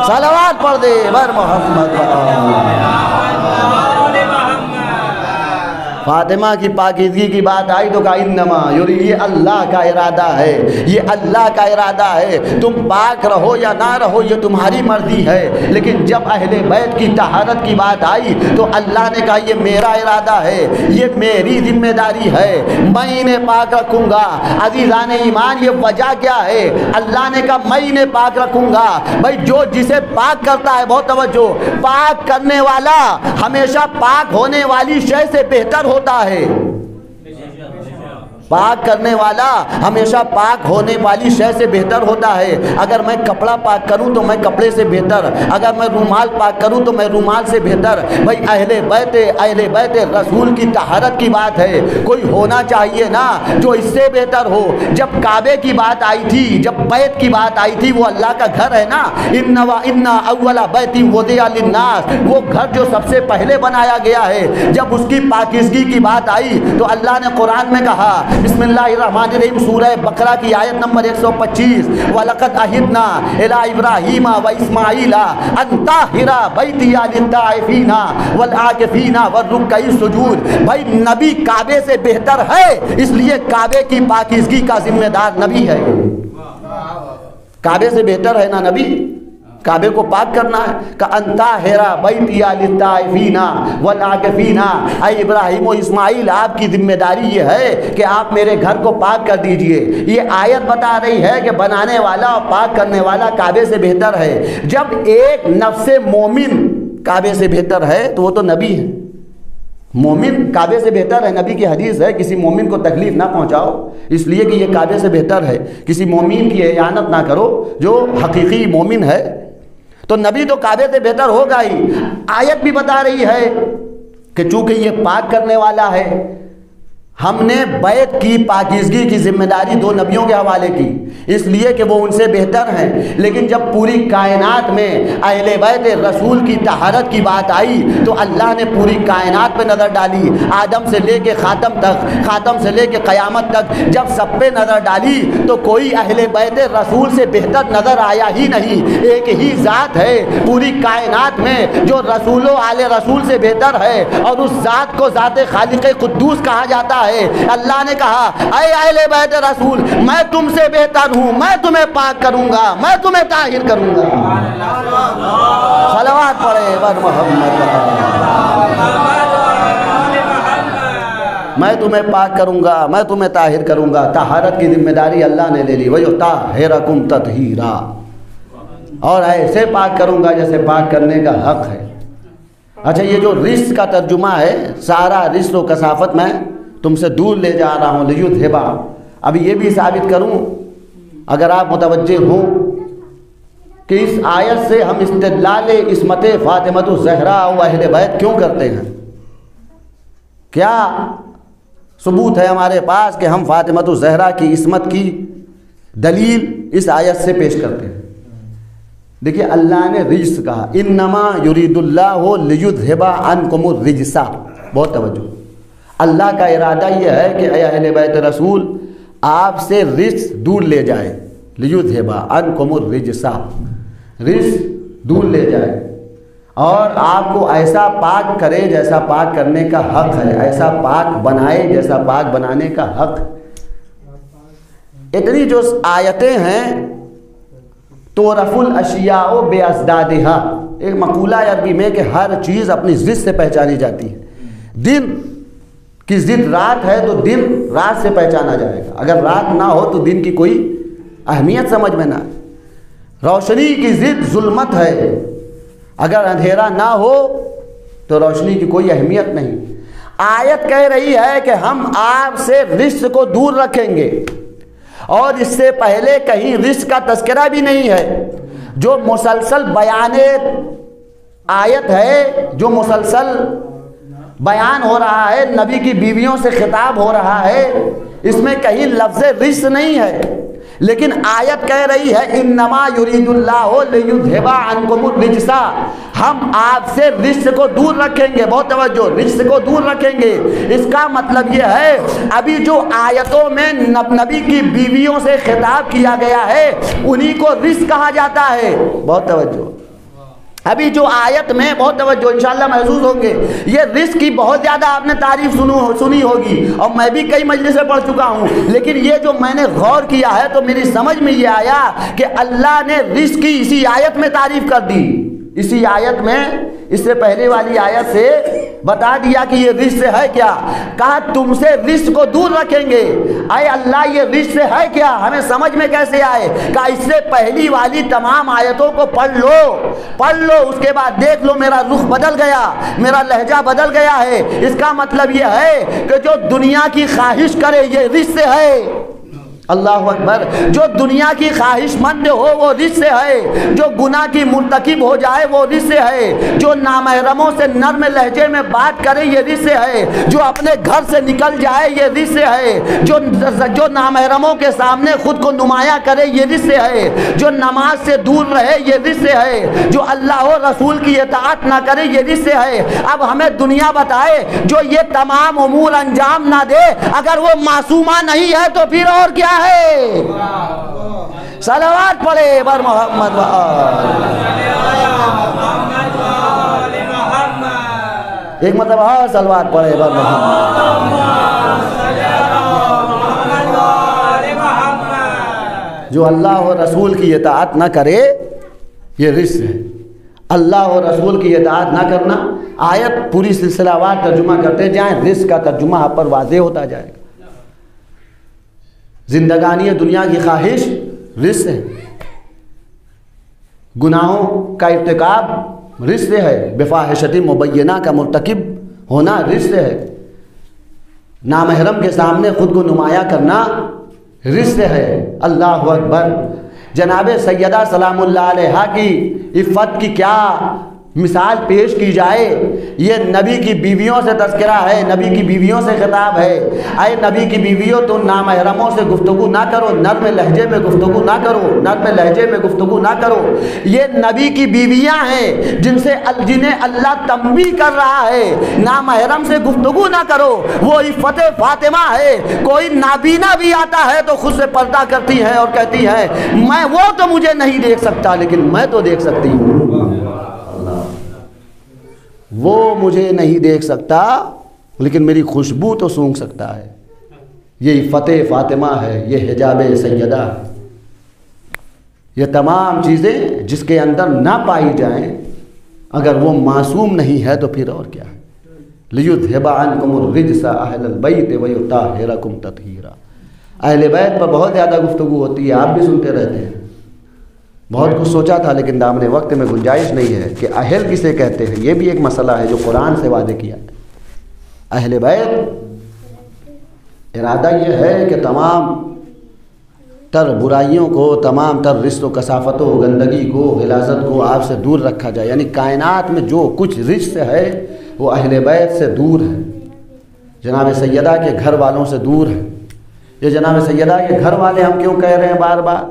صلوات پڑھ دے بر محمد۔ فاطمہ کی پاکیزگی کی بات آئی تو کہا انما یہ اللہ کا ارادہ ہے، یہ اللہ کا ارادہ ہے، تم پاک رہو یا نہ رہو یہ تمہاری مرضی ہے، لیکن جب اہل بیت کی طہارت کی بات آئی تو اللہ نے کہا یہ میرا ارادہ ہے، یہ میری ذمہ داری ہے، میں انہیں پاک رکھوں گا۔ عزیزان ایمان، یہ وجہ کیا ہے؟ اللہ نے کہا میں انہیں پاک رکھوں گا۔ بھائی جو جسے پاک کرتا ہے، بہت توجہ، پاک کرنے والا ہمیشہ پاک ہونے والی شے سے بہتر ہوتا ہے۔ پاک کرنے والا ہمیشہ پاک ہونے والی شے سے بہتر ہوتا ہے۔ اگر میں کپڑا پاک کروں تو میں کپڑے سے بہتر، اگر میں رومال پاک کروں تو میں رومال سے بہتر۔ بھائی اہل بیت رسول کی طہارت کی بات ہے، کوئی ہونا چاہیے نا جو اس سے بہتر ہو۔ جب کعبے کی بات آئی تھی، جب بیت کی بات آئی تھی، وہ اللہ کا گھر ہے نا، ان اول بیت وضع للناس، وہ گھر جو سب سے پہلے بنایا گیا ہے، جب اس کی پاکیزگی کی بات آئی تو اللہ نے قرآن میں کہا، بسم اللہ الرحمن الرحیم، سورہ بقرہ کی آیت نمبر 125، وَلَقَدْ عَهِدْنَا إِلَىٰ إِبْرَاهِيمَ وَإِسْمَاعِيلَ أَن طَهِّرَ بَيْتِيَ لِلطَّائِفِينَ وَالْعَاكِفِينَ وَالرُّكَّعِ السُّجُودِ۔ بھائی نبی کعبے سے بہتر ہے، اس لیے کعبے کی پاکیزگی کا ذمہ دار نبی ہے۔ کعبے سے بہتر ہے نا نبی، کعبے کو پاک کرنا ہے۔ کَأَن طَهِرَ بَيْتِيَ لِلطَّائِفِينَ وَالْعَاكِفِينَ، اے ابراہیم و اسماعیل آپ کی ذمہ داری یہ ہے کہ آپ میرے گھر کو پاک کر دیجئے۔ یہ آیت بتا رہی ہے کہ بنانے والا اور پاک کرنے والا کعبے سے بہتر ہے۔ جب ایک نفس مومن کعبے سے بہتر ہے تو وہ تو نبی ہے۔ مومن کعبے سے بہتر ہے، نبی کی حدیث ہے کسی مومن کو تکلیف نہ پہنچاؤ اس لیے کہ یہ کعبے سے بہتر ہے، کسی مومن کی اعانت نہ کرو جو حقیقی مومن ہے۔ تو نبی تو کعبے سے بہتر ہوگا ہی۔ آیت بھی بتا رہی ہے کہ چونکہ یہ پاک کرنے والا ہے، ہم نے بیت کی پاکیزگی کی ذمہ داری دو نبیوں کے حوالے کی، اس لیے کہ وہ ان سے بہتر ہیں۔ لیکن جب پوری کائنات میں اہل بیت رسول کی طہارت کی بات آئی تو اللہ نے پوری کائنات پہ نظر ڈالی، آدم سے لے کے خاتم تک، خاتم سے لے کے قیامت تک جب سب پہ نظر ڈالی تو کوئی اہل بیت رسول سے بہتر نظر آیا ہی نہیں۔ ایک ہی ذات ہے پوری کائنات میں جو رسول و آل رسول سے بہتر ہے، اور اس ذات کو ذات خالق قدوس کہا جاتا ہے۔ اللہ نے کہا اے اہل بیت رسول میں تم سے بہتر ہوں، میں تمہیں پاک کروں گا، میں تمہیں طاہر کروں گا۔ صلوات پڑھے بر محمد، میں تمہیں پاک کروں گا، میں تمہیں طاہر کروں گا۔ طہارت کی ذمہ داری اللہ نے لے لی، وَيُطَهِّرَكُمْ تَطْهِيرًا، اور ایسے پاک کروں گا جیسے پاک کرنے کا حق ہے۔ اچھا یہ جو رزق کا ترجمہ ہے، سارا رزق و کثافت میں تم سے دور لے جا رہا ہوں، لیذھبا۔ اب یہ بھی ثابت کروں اگر آپ متوجہ ہوں کہ اس آیت سے ہم استدلال عصمت فاطمۃ الزہرا و اہل بیت کیوں کرتے ہیں؟ کیا ثبوت ہے ہمارے پاس کہ ہم فاطمۃ الزہرا کی عصمت کی دلیل اس آیت سے پیش کرتے ہیں؟ دیکھیے اللہ نے رجس کہا، انما یرید اللہ لیذھب عنکم الرجس، بہت توجہ۔ اللہ کا ارادہ یہ ہے کہ اے اہل بیت رسول آپ سے رجس دور لے جائے، لیذھب عنکم الرجس، رجس دور لے جائے اور آپ کو ایسا پاک کرے جیسا پاک کرنے کا حق ہے، ایسا پاک بنائے جیسا پاک بنانے کا حق۔ اتنی جو آیتیں ہیں تُعْرَفُ الْأَشْيَاءُ بِأَضْدَادِهَا، ایک مقولہ عربی میں کہ ہر چیز اپنی ضد سے پہچانی جاتی ہے۔ دن کی ضد رات ہے تو دن رات سے پہچانا جائے گا، اگر رات نہ ہو تو دن کی کوئی اہمیت سمجھ میں نہ آئے۔ روشنی کی ضد ظلمت ہے، اگر اندھیرا نہ ہو تو روشنی کی کوئی اہمیت نہیں۔ آیت کہہ رہی ہے کہ ہم آپ سے رزق کو دور رکھیں گے، اور اس سے پہلے کہیں رزق کا تذکرہ بھی نہیں ہے۔ جو مسلسل بیان آیت ہے، جو مسلسل بیان ہو رہا ہے، نبی کی بیویوں سے خطاب ہو رہا ہے، اس میں کہیں لفظ رزق نہیں ہے، لیکن آیت کہہ رہی ہے انما یرید اللہ لیذھب عنکم الرجس، ہم آپ سے رزق کو دور رکھیں گے۔ بہت توجہ، رزق کو دور رکھیں گے، اس کا مطلب یہ ہے ابھی جو آیتوں میں نبی کی بیویوں سے خطاب کیا گیا ہے انہی کو رزق کہا جاتا ہے۔ بہت توجہ، ابھی جو آیت میں، بہت توجہ انشاءاللہ محسوس ہوں گے، یہ رزق کی بہت زیادہ آپ نے تعریف سنی ہوگی اور میں بھی کئی مجلسیں پڑھ چکا ہوں، لیکن یہ جو میں نے غور کیا ہے تو میری سمجھ میں یہ آیا کہ اللہ نے رزق کی اسی آیت میں تعریف کر دی۔ اسی آیت میں، اس سے پہلے والی آیت سے بتا دیا کہ یہ رزق سے ہے کیا. کہا تم سے رزق کو دور رکھیں گے. اے اللہ یہ رزق سے ہے کیا, ہمیں سمجھ میں کیسے آئے؟ کہا اس سے پہلی والی تمام آیتوں کو پڑھ لو, اس کے بعد دیکھ لو میرا رخ بدل گیا, میرا لہجہ بدل گیا ہے. اس کا مطلب یہ ہے کہ جو دنیا کی خواہش کرے یہ رزق سے ہے. اللہ اکبر. جو دنیا کی خواہش مند ہو وہ رزق سے ہے, جو گناہ کی مرتکب ہو جائے وہ رزق سے ہے, جو نامحرموں سے نرم لہجے میں بات کرے یہ رزق سے ہے, جو اپنے گھر سے نکل جائے یہ رزق سے ہے, جو نامحرموں کے سامنے خود کو نمایاں کرے یہ رزق سے ہے, جو نماز سے دور رہے یہ رزق سے ہے, جو اللہ و رسول کی اطاعت نہ کرے یہ رزق سے ہے. اب ہمیں دنیا بتائے جو یہ تمام امور انجام نہ دے, اگر وہ معصومہ نہیں ہے تو پھر اور کیا ہے؟ صلوات پڑھے بر محمد ایک مرتبہ صلوات پڑھے بر محمد. جو اللہ و رسول کی اطاعت نہ کرے یہ رزق ہے. اللہ و رسول کی اطاعت نہ کرنا, آیت پوری سلسلہ وار ترجمہ کرتے جائیں, رزق کا ترجمہ آپ پر واضح ہوتا جائے گا. زندگانی دنیا کی خواہش رزق ہے, گناہوں کا ارتکاب رزق ہے, بفاحشۃ مبینہ کا مرتکب ہونا رزق ہے, نامحرم کے سامنے خود کو نمایاں کرنا رزق ہے. اللہ اکبر. جناب سیدہ سلام اللہ علیہا کی عفت کی کیا مثال پیش کی جائے. یہ نبی کی بیویوں سے تذکرہ ہے, نبی کی بیویوں سے خطاب ہے. اے نبی کی بیویوں تم نامحرموں سے گفتگو نہ کرو, نرم لہجے میں گفتگو نہ کرو, نرم لہجے میں گفتگو نہ کرو. یہ نبی کی بیویاں ہیں جنہیں اللہ تنبیہ کر رہا ہے, نامحرم سے گفتگو نہ کرو. وہ عفت فاطمہ ہے. کوئی نابینا بھی آتا ہے تو خود سے پردہ کرتی ہے اور کہتی ہے وہ تو مجھے نہیں دیکھ سکتا لیکن میں تو دیکھ سکتی ہوں. وہ مجھے نہیں دیکھ سکتا لیکن میری خوشبو تو سونگھ سکتا ہے. یہ عفت فاطمہ ہے, یہ حجاب سیدہ ہے. یہ تمام چیزیں جس کے اندر نہ پائی جائیں, اگر وہ معصوم نہیں ہے تو پھر اور کیا ہے. لِيُذْهِبَ عَنْكُمُ الرِّجْسَ أَهْلَ الْبَيْتِ وَيُطَهِّرَكُمْ تَطْهِيرًا. اہل بیت پر بہت زیادہ گفتگو ہوتی ہے, آپ بھی سنتے رہتے ہیں. بہت کچھ سوچا تھا لیکن دامن وقت میں گنجائش نہیں ہے کہ اہل کسے کہتے ہیں. یہ بھی ایک مسئلہ ہے جو قرآن سے واضح کیا ہے. اہل بیت ارادہ یہ ہے کہ تمام تر برائیوں کو, تمام تر رزق و کثافتوں, گندگی کو, غلاظت کو آپ سے دور رکھا جائے. یعنی کائنات میں جو کچھ رزق ہے وہ اہل بیت سے دور ہے, جناب سیدہ کے گھر والوں سے دور ہے. یہ جناب سیدہ کے گھر والے ہم کیوں کہہ رہے ہیں بار بار؟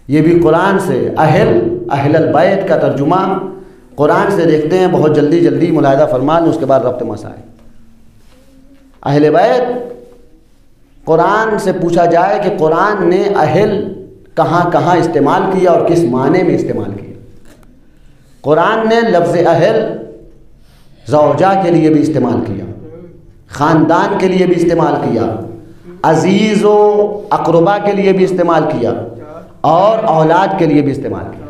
یہ بھی قرآن سے اہل البیت کا ترجمہ قرآن سے دیکھتے ہیں. بہت جلدی ملاحظہ فرما لیں, اس کے بعد ربط مسائل. اہل بیت قرآن سے پوچھا جائے کہ قرآن نے اہل کہاں کہاں استعمال کیا اور کس معنی میں استعمال کیا. قرآن نے لفظ اہل زوجہ کے لیے بھی استعمال کیا, خاندان کے لیے بھی استعمال کیا, عزیز و اقربا کے لیے بھی استعمال کیا, اور اولاد کے لیے بھی استعمال کیا.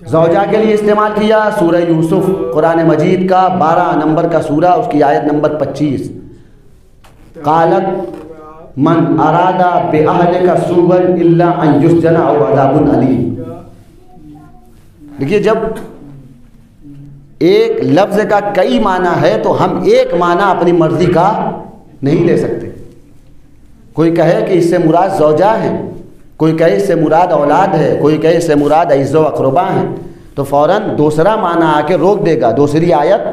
زوجہ کے لیے استعمال کیا. سورہ یوسف قرآن مجید کا 12 نمبر کا سورہ, اس کی آیت نمبر 25. قالت من اراد بأہلک سوءا الا ان یسجن او عذاب علیم. دیکھیے, جب ایک لفظ کا کئی معنی ہے تو ہم ایک معنی اپنی مرضی کا نہیں لے سکتے. کوئی کہے کہ اس سے مراد زوجہ ہیں, کوئی کہے اس سے مراد اولاد ہے, کوئی کہے اس سے مراد عزیز و اقربا ہیں, تو فوراً دوسرا معنی آ کے روک دے گا. دوسری آیت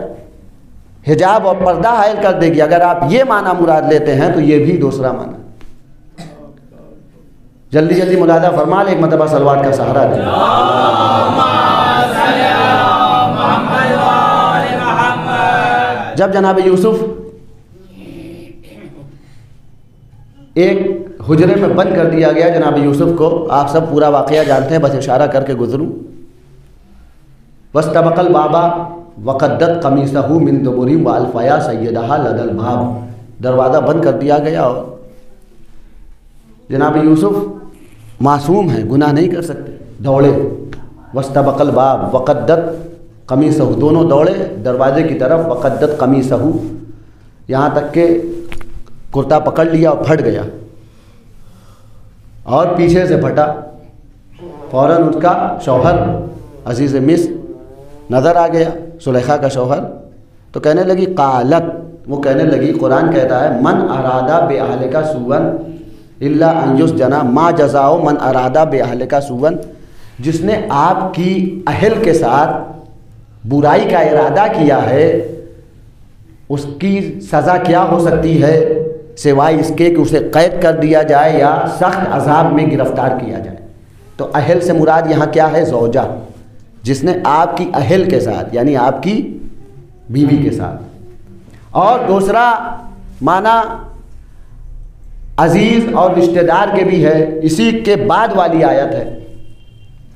حجاب اور پردہ حائل کر دے گی. اگر آپ یہ معنی مراد لیتے ہیں تو یہ بھی دوسرا معنی. جلدی ملاحظہ فرما لیں, ایک مرتبہ صلوات کا سہارا دیں. جب جناب یوسف ایک حجرے میں بند کر دیا گیا جناب یوسف کو, آپ سب پورا واقعہ جانتے ہیں, بس اشارہ کر کے گزروں. واستبق الباب وقدت قمیصہ من دبر والفیا سیدہا لدى الباب. دروازہ بند کر دیا گیا اور جناب یوسف معصوم ہیں, گناہ نہیں کر سکتے, دوڑے. واستبق الباب وقدت قمیصہ، دونوں دوڑے دروازے کی طرف، وقدت قمیصہ، یہاں تک کہ کرتا پکڑ لیا اور پھٹ گیا، اور پیچھے سے پھٹا۔ فوراً اس کا شوہر عزیز مصر نظر آ گیا، زلیخا کا شوہر، تو کہنے لگی قالت، وہ کہنے لگی، قرآن کہتا ہے من ارادہ باہلک سوءا الا ان یسجن ما جزاء من ارادہ باہلک سوءا، جس نے آپ کی اہل کے ساتھ برائی کا ارادہ کیا ہے اس کی سزا کیا ہو سکتی ہے سوائے اس کے کہ اسے قید کر دیا جائے یا سخت عذاب میں گرفتار کیا جائے۔ تو اہل سے مراد یہاں کیا ہے؟ زوجہ، جس نے آپ کی اہل کے ساتھ یعنی آپ کی بیوی کے ساتھ۔ اور دوسرا معنی عزیز اور رشتہ دار کے بھی ہے، اسی کے بعد والی آیت ہے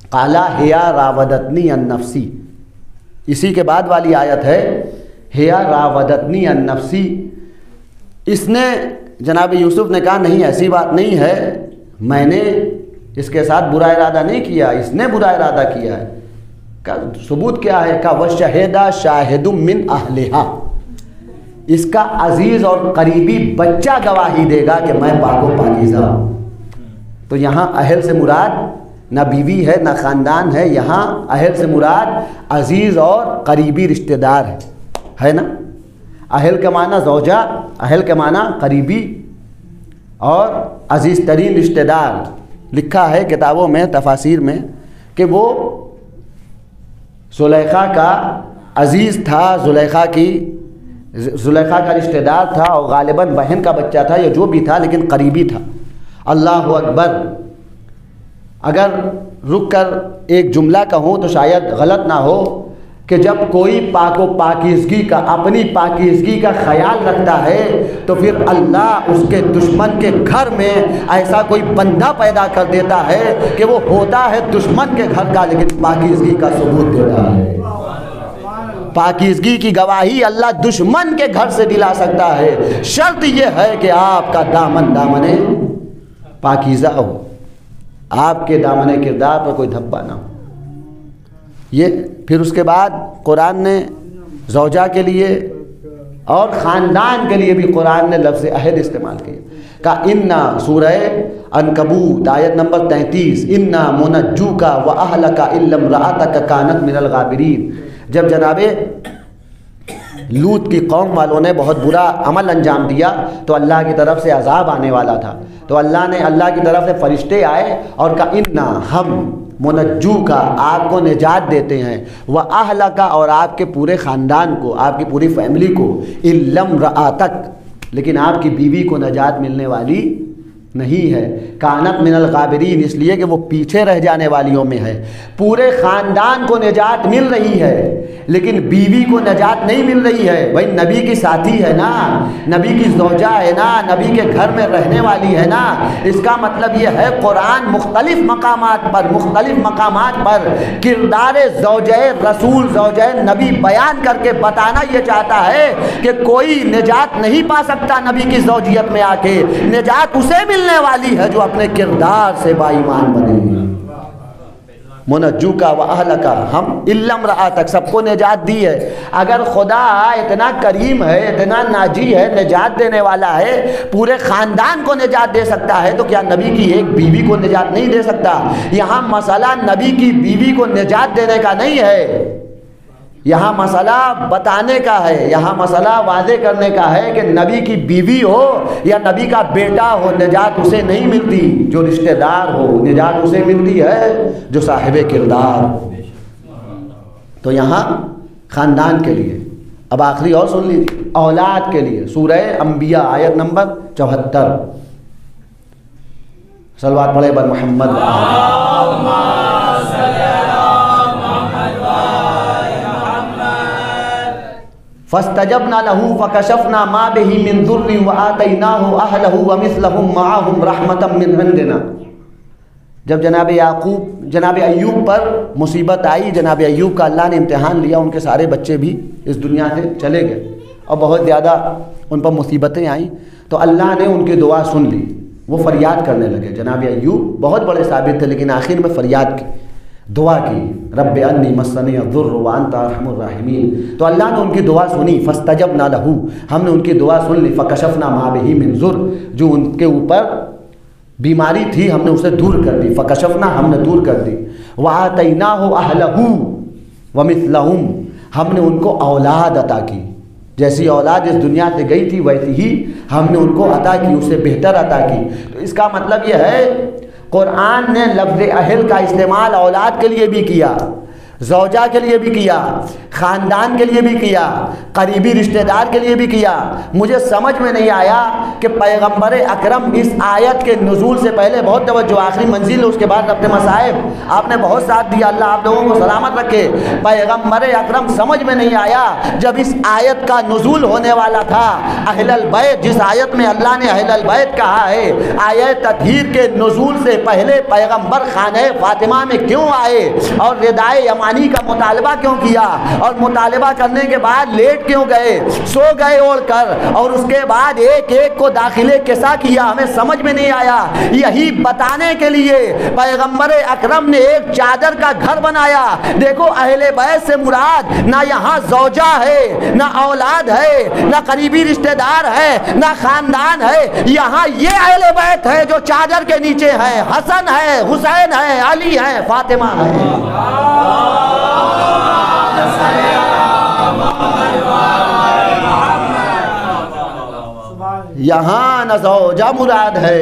قالا ہیا راودتنی عن نفسی، اسی کے بعد والی آیت ہے ہیا راودتنی عن نفسی۔ اس نے جناب یوسف نے کہا نہیں ایسی بات نہیں ہے، میں نے اس کے ساتھ برا ارادہ نہیں کیا، اس نے برا ارادہ کیا ہے۔ کا ثبوت کیا ہے؟ کا وشہدہ شاہد من اہلہا، اس کا عزیز اور قریبی بچہ گواہی دے گا کہ میں پاک و پاکیزہ ہوں۔ تو یہاں اہل سے مراد نہ بیوی ہے نہ خاندان ہے، یہاں اہل سے مراد عزیز اور قریبی رشتہ دار ہے نا۔ اہل کا معنی زوجہ، اہل کا معنی قریبی اور عزیز ترین رشتہ دار۔ لکھا ہے کتابوں میں تفاسیر میں کہ وہ زلیخا کا عزیز تھا، زلیخا کا رشتہ دار تھا، اور غالباً بہن کا بچہ تھا یا جو بھی تھا لیکن قریبی تھا۔ اللہ اکبر! اگر رک کر ایک جملہ کہوں تو شاید غلط نہ ہو کہ جب کوئی پاک و پاکیزگی کا، اپنی پاکیزگی کا خیال رکھتا ہے تو پھر اللہ اس کے دشمن کے گھر میں ایسا کوئی بندہ پیدا کر دیتا ہے کہ وہ ہوتا ہے دشمن کے گھر کا لیکن پاکیزگی کا ثبوت دیتا ہے۔ پاکیزگی کی گواہی اللہ دشمن کے گھر سے دلا سکتا ہے، شرط یہ ہے کہ آپ کا دامن پاکیزہ ہو، آپ کے دامن کردار پر کوئی دھبا نہ ہو۔ یہ پھر اس کے بعد قرآن نے زوجہ کے لیے اور خاندان کے لیے بھی قرآن نے لفظ عہد استعمال کیا۔ کا انا سورہ عنکبوت آیت نمبر 33 انا منجوکا واہلکا الا امرأتک کانت من الغابرین۔ جب جناب لوط کی قوم والوں نے بہت برا عمل انجام دیا تو اللہ کی طرف سے عذاب آنے والا تھا، تو اللہ کی طرف سے فرشتے آئے اور کہا انا ہم منجو کا آپ کو نجات دیتے ہیں، وَأَهْلَكَ اور آپ کے پورے خاندان کو، آپ کی پوری فیملی کو، إِلَّا امْرَأَتَكَ لیکن آپ کی بیوی کو نجات ملنے والی نہیں ہے، کانت من الغابرین اس لیے کہ وہ پیچھے رہ جانے والیوں میں ہے۔ پورے خاندان کو نجات مل رہی ہے لیکن بیوی کو نجات نہیں مل رہی ہے۔ بھائی نبی کی ساتھی ہے نا، نبی کی زوجہ ہے نا، نبی کے گھر میں رہنے والی ہے نا۔ اس کا مطلب یہ ہے قرآن مختلف مقامات پر کردار زوجہ رسول، زوجہ نبی بیان کر کے بتانا یہ چاہتا ہے کہ کوئی نجات نہیں پا سکتا نبی کی زوجیت میں آ کے، نجات اسے ملنے والی ہے جو اپنے کردار سے با ایمان بنے گی۔ منجو کا واہلک ہم الا امرأتک سب کو نجات دی ہے۔ اگر خدا اتنا کریم ہے، اتنا ناجی ہے، نجات دینے والا ہے، پورے خاندان کو نجات دے سکتا ہے تو کیا نبی کی ایک بیوی کو نجات نہیں دے سکتا؟ یہاں مسئلہ نبی کی بیوی کو نجات دینے کا نہیں ہے، یہاں مسئلہ بتانے کا ہے، یہاں مسئلہ واضح کرنے کا ہے کہ نبی کی بیوی ہو یا نبی کا بیٹا ہو، نجات اسے نہیں ملتی جو رشتہ دار ہو، نجات اسے ملتی ہے جو صاحب کردار ہو۔ تو یہاں خاندان کے لیے، اب آخری اور سن لیجیے، اولاد کے لیے سورہ انبیاء آیت نمبر 74، صلوات پڑھے بر محمد۔ فاستجبنا له فكشفنا ما به من ضر وآتيناه أهله ومثلهم معهم رحمة من عندنا۔ جب جناب ایوب پر مصیبت آئی، جناب ایوب کا اللہ نے امتحان لیا، ان کے سارے بچے بھی اس دنیا سے چلے گئے اور بہت زیادہ ان پر مصیبتیں آئیں، تو اللہ نے ان کی دعا سن لی، وہ فریاد کرنے لگے۔ جناب ایوب بہت بڑے ثابت تھے لیکن آخر میں فریاد کی، دعا کی، رب انی مسنی الضر وانت ارحم الراحمین، تو اللہ نے ان کی دعا سنی، فاستجبنا لہ، ہم نے ان کی دعا سن لی، فکشفنا ما بہ من ضر، جو ان کے اوپر بیماری تھی ہم نے اسے دور کر دی، فکشفنا ہم نے دور کر دی، وآتیناہ اہلہ ومثلہم، ہم نے ان کو اولاد عطا کی، جیسی اولاد اس دنیا سے گئی تھی ویسی ہی ہم نے ان کو عطا کی، اسے بہتر عطا کی۔ تو اس کا مطلب یہ ہے قرآن نے لفظ اہل کا استعمال اولاد کے لیے بھی کیا، زوجہ کے لیے بھی کیا، خاندان کے لیے بھی کیا، قریبی رشتہ دار کے لیے بھی کیا۔ مجھے سمجھ میں نہیں آیا کہ پیغمبر اکرم اس آیت کے نزول سے پہلے، بہت توجہ، آخری منزل ہے، اس کے بعد اپنے مصائب، آپ نے بہت ساتھ دیا، اللہ آپ لوگوں کو سلامت رکھے۔ پیغمبر اکرم سمجھ میں نہیں آیا جب اس آیت کا نزول ہونے والا تھا، اہل البیت، جس آیت میں اللہ نے اہل البیت کہا ہے، آیت تطہیر کے نزول سے پہلے پیغمبر خانہ فاطمہ میں کیوں آئے اور ردائے یمانی کا مطالبہ کیوں کیا، اور مطالبہ کرنے کے بعد لیٹ کیوں گئے، سو گئے اوڑھ کر، اور اس کے بعد ایک ایک کو داخلے کیسا کیا، ہمیں سمجھ میں نہیں آیا۔ یہی بتانے کے لیے پیغمبر اکرم نے ایک چادر کا گھر بنایا۔ دیکھو اہل بیت سے مراد نہ یہاں زوجہ ہے، نہ اولاد ہے، نہ قریبی رشتہ دار ہے، نہ خاندان ہے، یہاں یہ اہل بیت ہے جو چادر کے نیچے ہے، حسن ہے، حسین ہے، علی ہے، فاطمہ ہے۔ یہاں نہ زوجہ مراد ہے،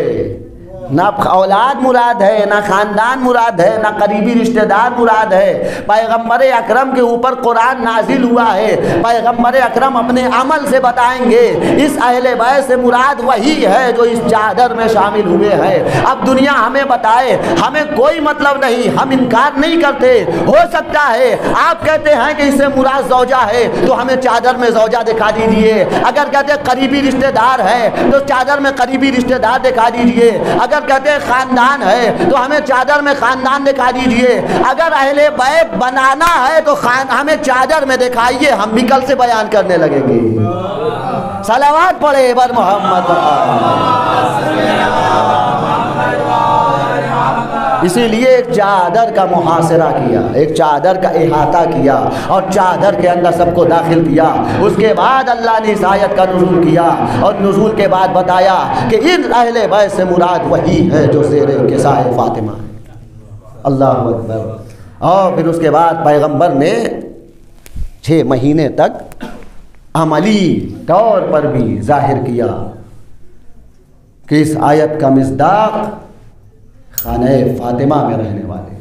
نہ اولاد مراد ہے، نہ خاندان مراد ہے، نہ قریبی رشتہ دار مراد ہے۔ پیغمبر اکرم کے اوپر قرآن نازل ہوا ہے، پیغمبر اکرم اپنے عمل سے بتائیں گے اس اہل بیت سے مراد وہی ہے جو اس چادر میں شامل ہوئے ہیں۔ اب دنیا ہمیں بتائے، ہمیں کوئی مطلب نہیں، ہم انکار نہیں کرتے۔ ہو سکتا ہے آپ کہتے ہیں کہ اس سے مراد زوجہ ہے تو ہمیں چادر میں زوجہ دکھا دیجئے، اگر کہتے ہیں قریبی رشتہ دار ہے تو چادر میں قریبی رشتہ دار دکھا دیجئے، اگر کہتے ہیں خاندان ہے تو ہمیں چادر میں خاندان دکھا دیجئے، اگر اہل بیت بنانا ہے تو ہمیں چادر میں دکھائیے، ہم بھی کل سے بیان کرنے لگیں گے۔ صلوات پڑھے بر محمد۔ اسی لیے ایک چادر کا محاصرہ کیا، ایک چادر کا احاطہ کیا اور چادر کے اندر سب کو داخل کیا۔ اس کے بعد اللہ نے اس آیت کا نزول کیا اور نزول کے بعد بتایا کہ ان اہل بیت سے مراد وہی ہے جو زیر کسائے فاطمہ ہے۔ اللہ اکبر۔ اور پھر اس کے بعد پیغمبر نے 6 مہینے تک عملی طور پر بھی ظاہر کیا کہ اس آیت کا مصداق خانہ فاطمہ میں رہنے والے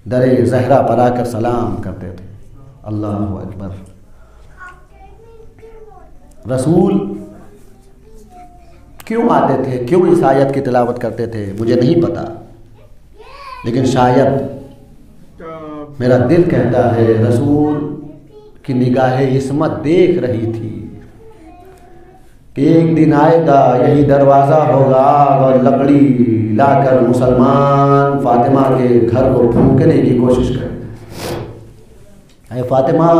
در زہرا پر آ کر سلام کرتے تھے۔ اللہ اکبر۔ رسول کیوں آتے تھے، کیوں اس آیت کی تلاوت کرتے تھے، مجھے نہیں پتا، لیکن شاید میرا دل کہتا ہے رسول کی نگاہ عصمت دیکھ رہی تھی کہ ایک دن آئے گا، یہی دروازہ ہوگا اور لکڑی لا کر مسلمان فاطمہ کے گھر کو پھونکنے کی کوشش کرے۔ اے فاطمہ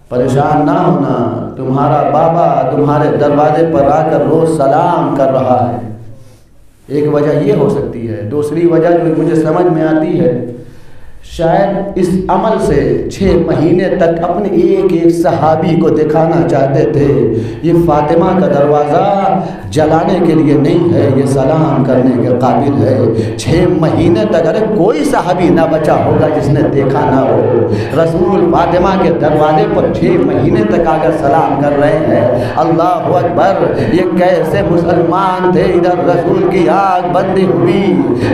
پریشان نہ ہونا، تمہارا بابا تمہارے دروازے پر آ کر روز سلام کر رہا ہے۔ ایک وجہ یہ ہو سکتی ہے، دوسری وجہ جو مجھے سمجھ میں آتی ہے، شاید اس عمل سے 6 مہینے تک اپنے ایک ایک صحابی کو دکھانا چاہتے تھے یہ فاطمہ کا دروازہ جلانے کے لیے نہیں ہے، یہ سلام کرنے کے قابل ہے۔ 6 مہینے تک ارے کوئی صحابی نہ بچا ہوگا جس نے دیکھا نہ ہو، رسول فاطمہ کے دروازے پر 6 مہینے تک آ کر سلام کر رہے ہیں۔ اللہ اکبر۔ یہ کیسے مسلمان تھے، ادھر رسول کی آگ بندی ہوئی،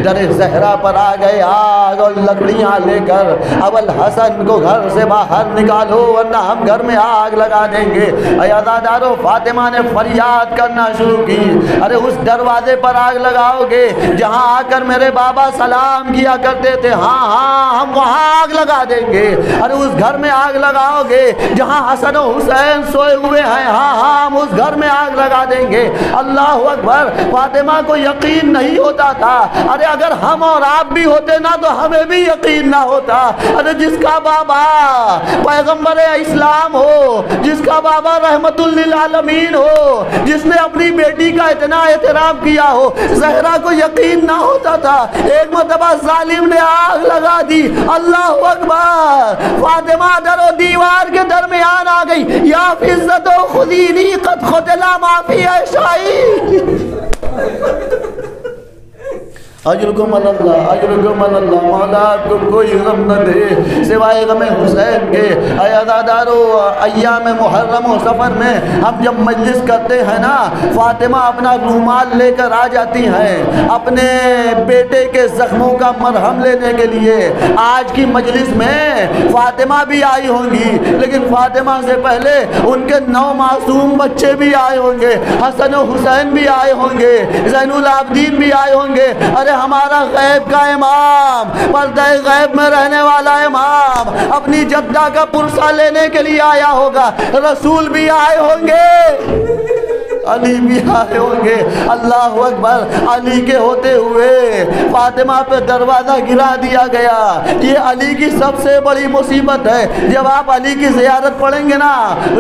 در زہرا پر آ گئے آگ اور لکڑیاں لے کر، اب الحسن کو گھر سے باہر نکالو ورنہ ہم گھر میں آگ لگا دیں گے۔ اے عزادارو، فاطمہ نے فریاد کرنا شروع کی، ارے اس دروازے پر آگ لگاؤ گے جہاں آ کر میرے بابا سلام کیا کرتے تھے؟ ہاں ہاں ہم وہاں آگ لگا دیں گے۔ ارے اس گھر میں آگ لگاؤ گے جہاں حسن و حسین سوئے ہوئے ہیں؟ ہاں ہاں ہم اس گھر میں آگ لگا دیں گے۔ اللہ اکبر۔ فاطمہ کو یقین نہیں ہوتا تھا، ارے اگر ہم اور آپ بھی ہوتے نا تو ہمیں بھی یقین یقین نہ ہوتا. ارے جس کا بابا پیغمبر اسلام ہو, جس کا بابا رحمت للعالمین ہو, جس نے اپنی بیٹی کا اتنا احترام کیا ہو, زہرا کو یقین نہ ہوتا تھا. ایک مرتبہ ظالم نے آگ لگا دی. اللہ اکبر. فاطمہ در و دیوار کے درمیان آ گئی. یا فضت و خذینی قد قتل ما فی عشائی. اجرکم اللہ, اجرکم اللہ. مولا آپ کو کوئی غم نہ دے سوائے غم حسین کے. اے عزادارو, ایام محرم و سفر میں ہم جب مجلس کرتے ہیں نا, فاطمہ اپنا رومال لے کر آ جاتی ہیں اپنے بیٹے کے زخموں کا مرہم لینے کے لیے. آج کی مجلس میں فاطمہ بھی آئی ہوں گی, لیکن فاطمہ سے پہلے ان کے 9 معصوم بچے بھی آئے ہوں گے, حسن و حسین بھی آئے ہوں گے, زین العابدین بھی آئے ہوں گے. ارے ہمارا غیب کا امام, پردہ غیب میں رہنے والا امام اپنی جدہ کا پرسہ لینے کے لیے آیا ہوگا. رسول بھی آئے ہوں گے, علی بھی آئے ہوں گے. اللہ اکبر. علی کے ہوتے ہوئے فاطمہ پہ دروازہ گرا دیا گیا. یہ علی کی سب سے بڑی مصیبت ہے. جب آپ علی کی زیارت پڑھیں گے نا,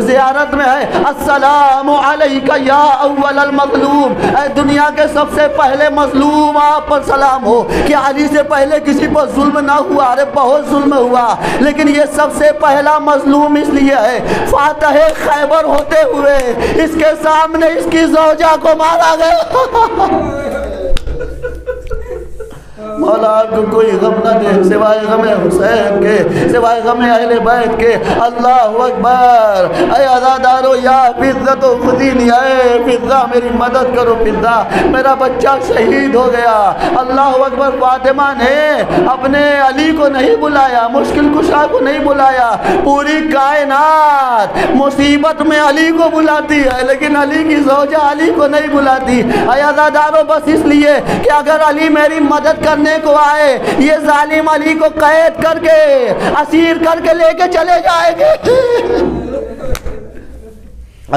زیارت میں ہے السلام علیکہ یا اول المظلوم, اے دنیا کے سب سے پہلے مظلوم آپ پر سلام ہو. کہ علی سے پہلے کسی پر ظلم نہ ہوا, ارے بہت ظلم ہوا, لیکن یہ سب سے پہلا مظلوم اس لیے ہے فاتح خیبر ہوتے ہوئے اس کے سامنے اس کی زوجہ کو مارا گیا. مولا آپ کو کوئی غم نہ دے سوائے غم حسین کے, سوائے غم اہل بیت کے. اللہ اکبر. اے عزادارو, یا فضت و خذینی, اے فضہ میری مدد کرو. فضہ میرا بچہ شہید ہو گیا. اللہ اکبر. فاطمہ نے اپنے علی کو نہیں بلایا, مشکل کشا کو نہیں بلایا. پوری کائنات مصیبت میں علی کو بلاتی ہے, لیکن علی کی زوجہ علی کو نہیں بلاتی. اے عزادارو, بس اس لیے کہ اگر علی میری مدد کرنے کو آئے, یہ ظالم علی کو قید کر کے اسیر کر کے لے کے چلے جائیں گے.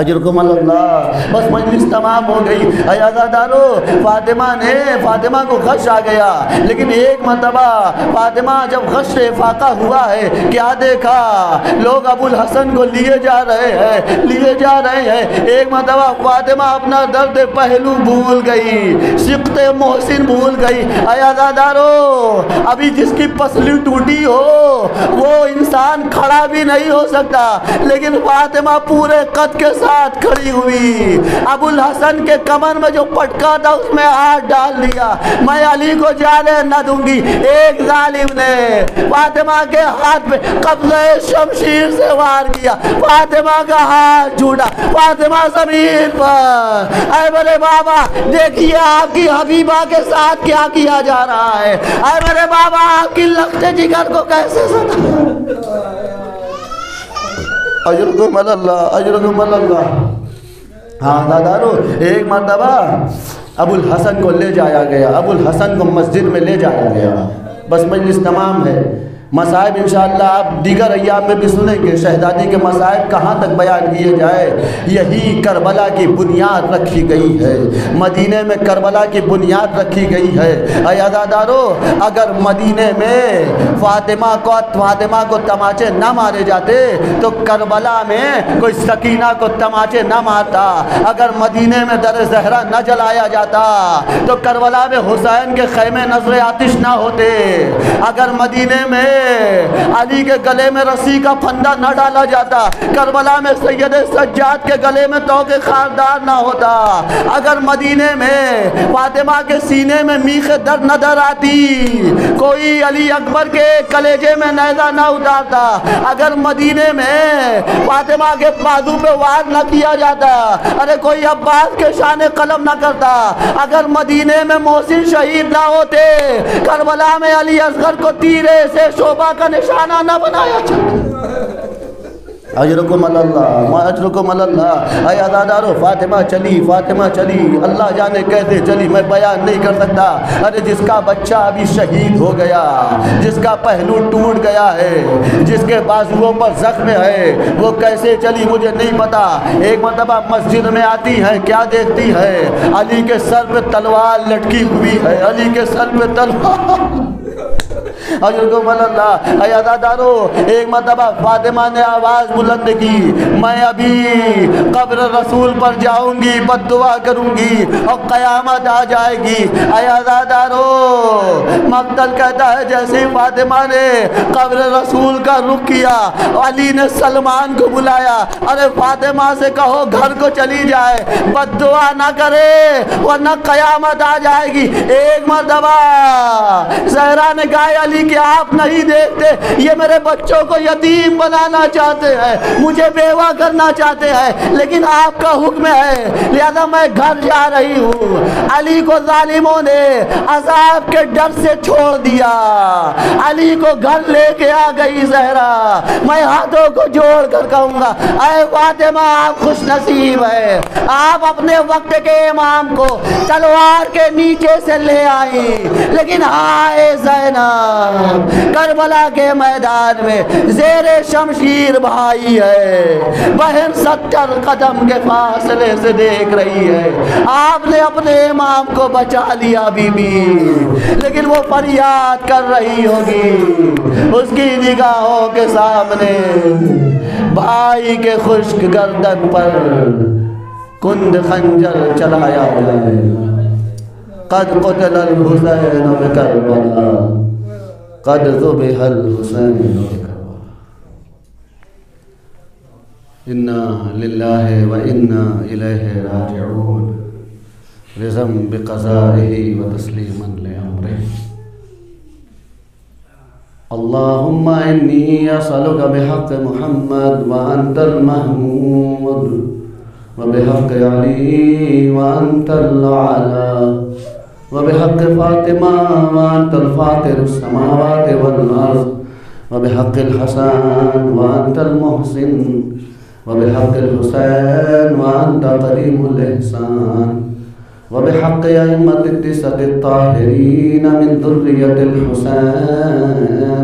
اجرکم اللہ. بس مجلس تمام ہو گئی. اے عزادارو, فاطمہ کو غش آ گیا, لیکن ایک مرتبہ فاطمہ جب غش سے فاقہ ہوا ہے, کیا دیکھا, لوگ ابو الحسن کو لیے جا رہے ہیں. ایک مرتبہ فاطمہ اپنا درد پہلو بھول گئی, سقط محسن بھول گئی. اے عزادارو, ابھی جس کی پسلی ٹوٹی ہو وہ انسان کھڑا بھی نہیں ہو سکتا, لیکن فاطمہ پورے قد کے ساتھ کھڑی ہوئی. ابو الحسن کے کمر میں جو پٹکا تھا اس میں ہاتھ ڈال دیا. میں علی کو جانے نہ دوں گی. ایک ظالم نے فاطمہ کے ہاتھ پہ قبضہ شمشیر سے وار کیا. فاطمہ کا ہاتھ چھوٹا, فاطمہ زمین پر. اے میرے بابا, دیکھیے آپ کی حبیبہ کے ساتھ کیا کیا جا رہا ہے. اے میرے بابا, آپ کی لخت جگر کو کیسے ستا. اجرکم اللہ, اجرکم اللہ. ہاں دادارو, ایک مرتبہ ابو الحسن کو لے جایا گیا, ابو الحسن کو مسجد میں لے جایا گیا. بس مجلس تمام ہے. مصائب انشاءاللہ آپ دیگر ایام میں بھی سنیں گے. شہزادی کے مصائب کہاں تک بیان کیے جائے. یہی کربلا کی بنیاد رکھی گئی ہے, مدینے میں کربلا کی بنیاد رکھی گئی ہے. اے عزادارو, اگر مدینے میں فاطمہ کو تماچے نہ مارے جاتے تو کربلا میں کوئی سکینہ کو تماچے نہ مارتا. اگر مدینے میں در زہرا نہ جلایا جاتا تو کربلا میں حسین کے خیمے نظر آتش نہ ہوتے. اگر مدینے میں علی کے گلے میں رسی کا پھندا نہ ڈالا جاتا, کربلا میں سید سجاد کے گلے میں توق خاردار نہ ہوتا. اگر مدینے میں فاطمہ کے سینے میں میخ درد نظر آتی, کوئی علی اکبر کے کلیجے میں نیزہ نہ اتارتا. اگر مدینے میں فاطمہ کے بازو پہ وار نہ کیا جاتا, ارے کوئی عباس کے شان قلم نہ کرتا. اگر مدینے میں محسن شہید نہ ہوتے, کربلا میں علی اصغر کو تیرے سے شعبہ کا نشانہ نہ بنایا جاتا. اجرکم اللہ, اجرکم اللہ. اے عزادارو, فاطمہ چلی, اللہ جانے کیسے چلی, میں بیان نہیں کر سکتا. ارے جس کا بچہ ابھی شہید ہو گیا, جس کا پہلو ٹوٹ گیا ہے, جس کے بازوؤں پر زخم ہے, وہ کیسے چلی مجھے نہیں پتا. ایک مرتبہ مسجد میں آتی ہے, کیا دیکھتی ہے, علی کے سر پہ تلوار لٹکی ہوئی ہے, علی کے سر پہ تلوار. اجرکم اللہ۔ اے عزادارو، ایک مرتبہ فاطمہ نے آواز بلند کی، میں ابھی قبر رسول پر جاؤں گی، بد دعا کروں گی اور قیامت آ جائے گی۔ اے عزادارو، مقتل کہتا ہے جیسے فاطمہ نے قبر رسول کا رخ کیا، علی نے سلمان کو بلایا، ارے فاطمہ سے کہو گھر کو چلی جائے، بد دعا نہ کرے ورنہ قیامت آ جائے گی۔ ایک مرتبہ زہرا نے کہا علی کہ آپ نہیں دیکھتے یہ میرے بچوں کو یتیم بنانا چاہتے ہیں، مجھے بیوہ کرنا چاہتے ہیں، لیکن آپ کا حکم ہے لہذا میں گھر جا رہی ہوں۔ علی کو ظالموں نے عذاب کے ڈر سے چھوڑ دیا، علی کو گھر لے کے آ گئی زہرا۔ میں ہاتھوں کو جوڑ کر کہوں گا اے فاطمہ آپ خوش نصیب ہے، آپ اپنے وقت کے امام کو تلوار کے نیچے سے لے آئی، لیکن ہائے زینب کربلا کے میدان میں زیر شمشیر بھائی ہے، بہن 70 قدم کے فاصلے سے دیکھ رہی ہے، آپ نے اپنے امام کو بچا لیا بی بی، لیکن وہ فریاد کر رہی ہوگی اس کی نگاہوں کے سامنے بھائی کے خشک گردن پر کند خنجر چلایا جائے، قد قتل الحسین بکربلا، قد ذبح الحسین بکربلا۔ انا للہ و انا الیہ راجعون، رضم بقضائہ و تسلیما لامرہ۔ اللہم انی اسألک بحق محمد وانت المحمود وبحق علی وانت العلا وبحق فاطمہ وانت الفاطر السماوات والارض وبحق الحسن وانت المحسن وبحق الحسین وانت قریب الاحسان وبحق ائمة التسعة الطاہرین من ذریة الحسین